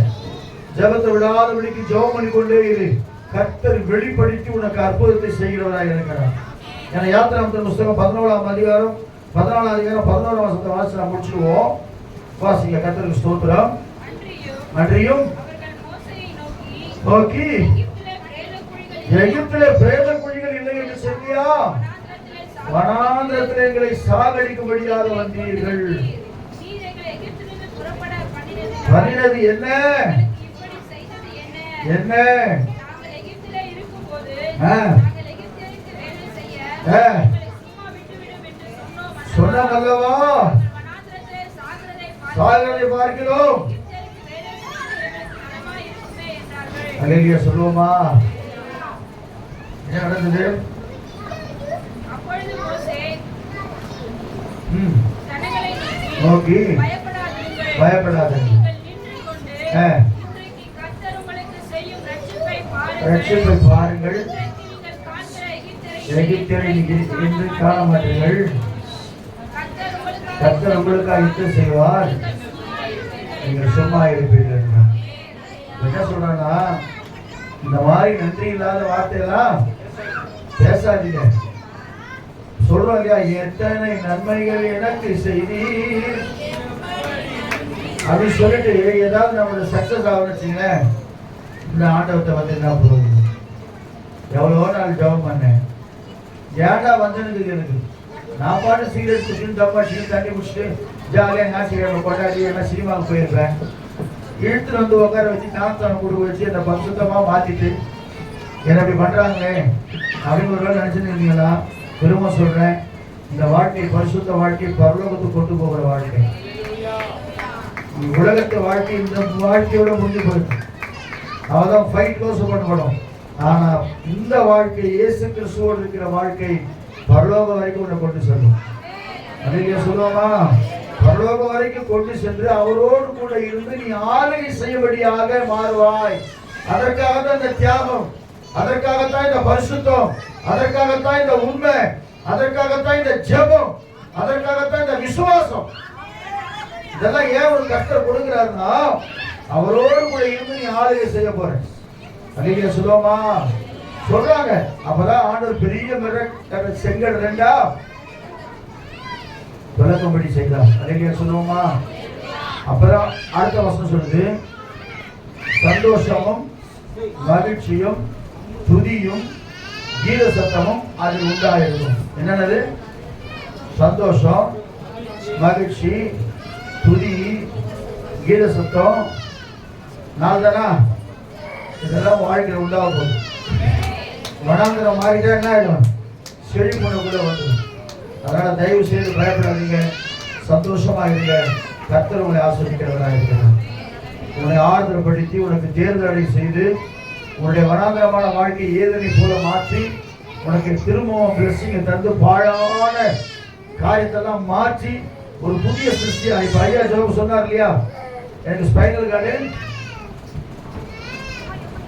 ஜபத்தை விடாதபடிக்கு ஜெபம் பண்ணி கொண்டே இரு. கர்த்தர் வெளிப்படுத்தி உனக்கு அற்புதத்தை செய்கிறவராக இருக்கிறார். ஏன்னா யாத்திராமத்தின் புஸ்தகம் 14ஆம் அதிகாரம் 11ஆம் வசனத்தை வாசி நாம் முடிச்சுடுவோம். வாசிங்க. கர்த்தருக்கு ஸ்தோத்திரம். நன்றியும் நோக்கி எகிப்திலே பிரேத குழிகள் இல்லை என்று சொல்லியா? வனாந்திரத்தில் எங்களை சாகடிக்கும்படியாக வந்தீர்கள். பண்ணினது என்ன? என்ன? சொன்னமல்லவா சாகரை பார்க்கிறோம். அல்லேலூயா சொல்லுவோமா? என்ன நடந்தது? நோக்கி பயப்படாதீங்க, ரட்சிப்பை பாருங்கள், எகிப்தியரை என்று காண மாட்டீர்கள். கர்த்தர் உங்களுக்காக யுத்தம் செய்வார், நீங்கள் சும்மா இருப்பீர்கள். என்ன சொல்றாங்கன்னா, இந்த மாதிரி நன்றி இல்லாத வார்த்தையெல்லாம் பேசாதீங்க. சொல்றோம் இல்லையா, எத்தனை நன்மைகள் எனக்கு செய்தீர் அப்படின்னு சொல்லிட்டு ஏதாவது நம்மளோட சக்சஸ் ஆகணுச்சுங்க, இந்த ஆண்டவத்தை வந்து என்ன போகுது? எவ்வளவோ நாள் ஜெபம் பண்ணேன், ஏன்டா வந்தனுக்கு எனக்கு நான் பாட்டு சீரியல் குடிச்சுன்னு தப்பாச்சு தண்ணி குடிச்சிட்டு ஜாலியாக ஞாயிற்றுக்கிழமை கொண்டாடி எல்லாம் சினிமாவுக்கு போயிருப்பேன். இழுத்துட்டு வந்து உட்கார வச்சு நாத்தான கொடுக்க வச்சு என்னை பரிசுத்தமாக மாற்றிட்டு என்ன அப்படி பண்ணுறாங்களே அப்படின்னு ஒரு வேலை நினச்சின்னு இருந்தீங்களா? திரும்ப சொல்கிறேன், இந்த வாழ்க்கை பரிசுத்த வாழ்க்கை பரலோகத்துக்கு கொண்டு போகிற வாழ்க்கை. உலகத்து வாழ்க்கை இந்த வாழ்க்கையோட முடிஞ்சு போயிருக்கு. அவதான் ஃபைட் க்ளோஸ் பண்ணப்படும். ஆனால் இந்த வாழ்க்கை இயேசு கிறிஸ்துவோடு இருக்கிற வாழ்க்கை பரலோகம் வரைக்கும் உன்னை கொண்டு செல்லும். அதுலயே சொல்லுவோமா? பரலோகம் வரைக்கும் கொண்டு சென்று அவரோடு கூட இருந்து நீ ஆளுகை செய்யபடியாக மாறுவாய். அதற்காக தான் இந்த தியாகம், அதற்காகத்தான் இந்த பரிசுத்தம், அதற்காகத்தான் இந்த உண்மை, அதற்காகத்தான் இந்த ஜெபம், அதற்காகத்தான் இந்த விசுவாசம். இதெல்லாம் ஏன் ஒரு கர்த்தர் கொடுக்கிறாருன்னா, அவரோடு கூட இருந்து நீ ஆளுகை செய்ய போற. அல்லேலூயா சொல்லுவோமா? சொல்றாங்க. அப்பதான் ஆண்டவர் பெரிய செங்கல் 2 விளக்கும்படி செய்தார். அல்லேலூயா சொல்லுவோமா? அப்பதான் அடுத்த வசனம் சொல்லுது, சந்தோஷமும் மகிழ்ச்சியும் துதியும் கீத சத்தமும் அதில் உண்டாயிருக்கும். என்னன்னது? சந்தோஷம், மகிழ்ச்சி, துதி, கீத சத்தம், நாள் தானா? இதெல்லாம் வாழ்க்கையில் உண்டாக போகுது. வனாந்திரம் மாறிட்டா என்ன ஆயிடும்? செழிப்புக்குள்ள வந்துடும். அதனால தயவு செய்து பயப்படாதீங்க, சந்தோஷமா இருங்க. கர்த்தர் உங்களை ஆசீர்வதிக்கிறவராக இருக்கிறார். உன்னை ஆறுதல்படுத்தி உனக்கு தேர்தலை செய்து உன்னுடைய வனாந்திரமான வாழ்க்கையை ஏதனை போல மாற்றி உனக்கு திரும்பவும் பிளஸிங்கை தந்து பாழான காரியத்தெல்லாம் மாற்றி ஒரு புதிய சிருஷ்டியா. இப்ப ஐயா ஜோபு சொன்னார் இல்லையா, எனக்கு ஸ்பைனல் கார்டு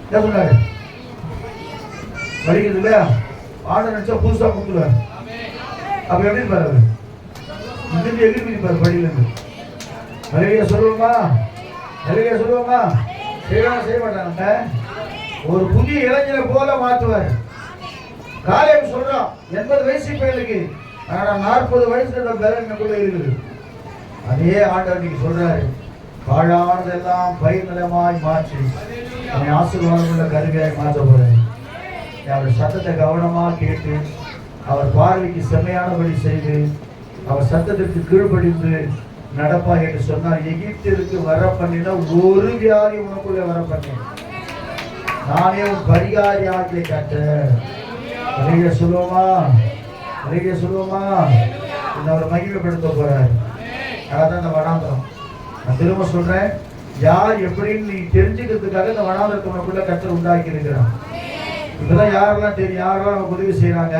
என்ன சொன்னாரு? வலிக்குது இல்லையா? ஆர்டர் நினைச்சா புதுசா கொடுத்துருவாரு. அப்ப எப்படி இருப்பாரு? இங்கிருந்து எகிரி பாரு படியில இருந்து. வலிய சொல்லுவோமா? அல்லேலூயா சொல்லுவோமா? செய்வாங்க செய்ய மாட்டாங்க. ஒரு புதிய இளைஞரை போல மாற்றுவார். காலேப் சொல்றான் 80 வயசு பையனுக்கு, ஆனா 40 வயசுல பலனுக்குள்ள இருக்குது. அதே ஆண்டவர் நீங்க சொல்றாரு, பாழானதெல்லாம் பயிர் நிலமாய் மாற்றி என்னை ஆசீர்வாதமுள்ள கருவியாய் மாற்ற போறேன். அவர் சத்தத்தை கவனமா கேட்டு அவர் பார்வைக்கு செம்மையானபடி செய்து அவர் சத்தத்திற்கு கீழ்ப்படிந்து நடப்பா என்று சொன்னார். எகிப்திற்கு வர பண்ணின ஒரு வியாதி உனக்குள்ள வர பண்ணேன், நானே உன் பரிகாரி ஆட்களை கட்டேன். அழகிய சொல்லுவோமா? அழகிய சொல்லுவோமா? இந்த அவர் மகிமைப்படுத்த போறார். அதான் இந்த வனாந்தரம். நான் திரும்ப சொல்றேன், யார் எப்படின்னு நீ தெரிஞ்சுக்கிறதுக்காக இந்த வனாந்தரத்தை உனக்குள்ள கர்த்தர் உண்டாக்கி இருக்கிறான். இப்பதான் யாரெல்லாம் தெரியும், யாரெல்லாம் நமக்கு உதவி செய்யறாங்க,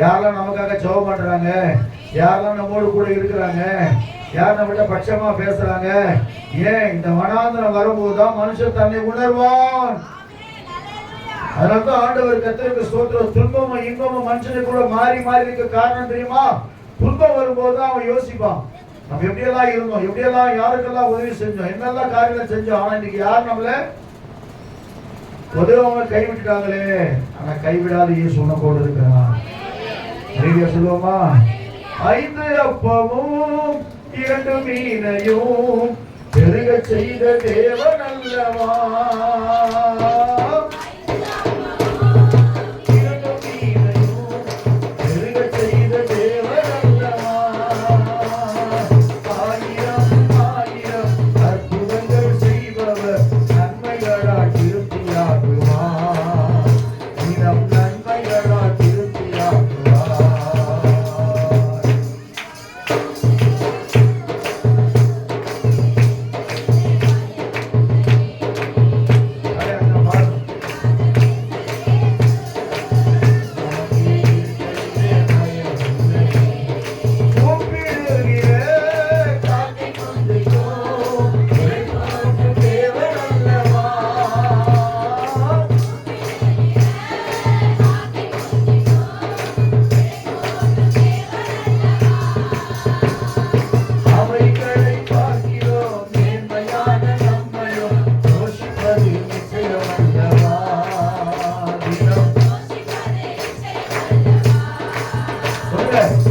யாரெல்லாம் நமக்காக ஜெபம் பண்றாங்க, யாரெல்லாம் நம்மோடு கூட இருக்கிறாங்க, யார் நம்மகிட்ட பட்சமா பேசுறாங்க. ஏன் இந்த வனாந்தரம் வரும்போதுதான் மனுஷன் தன்னை உணர்வான். அதனால்தான் ஆண்டவர் கர்த்தருக்கு ஸ்தோத்திரம். துன்பமும் இன்பமும் மனுஷனுக்கு கூட மாறி மாறி இருக்க காரணம் தெரியுமா? துன்பம் வரும்போதுதான் அவன் யோசிப்பான், நம்ம எப்படியெல்லாம் இருந்தோம், எப்படியெல்லாம் யாருக்கெல்லாம் உதவி செஞ்சோம், என்னெல்லாம் காரியங்கள் செஞ்சோம். ஆனா இன்னைக்கு யார் நம்மள உதவங்க கைவிட்டுட்டாங்களே. ஆனா கைவிடாத இயேசு உனக்கோடு இருக்கிறான். சொல்லுவோமா? 5 அப்பமும் 2 மீனையும் பெருக செய்த தேவன் அல்லவா, 2 மீனையும் பெருக செய்த தேவன் அல்லவா, 1000 அற்புதங்கள் செய்பவர் நன்மைகளால் திருப்தியாக்குவார், தினம் நன்மைகளால் திருப்தியாக்குவார். Okay.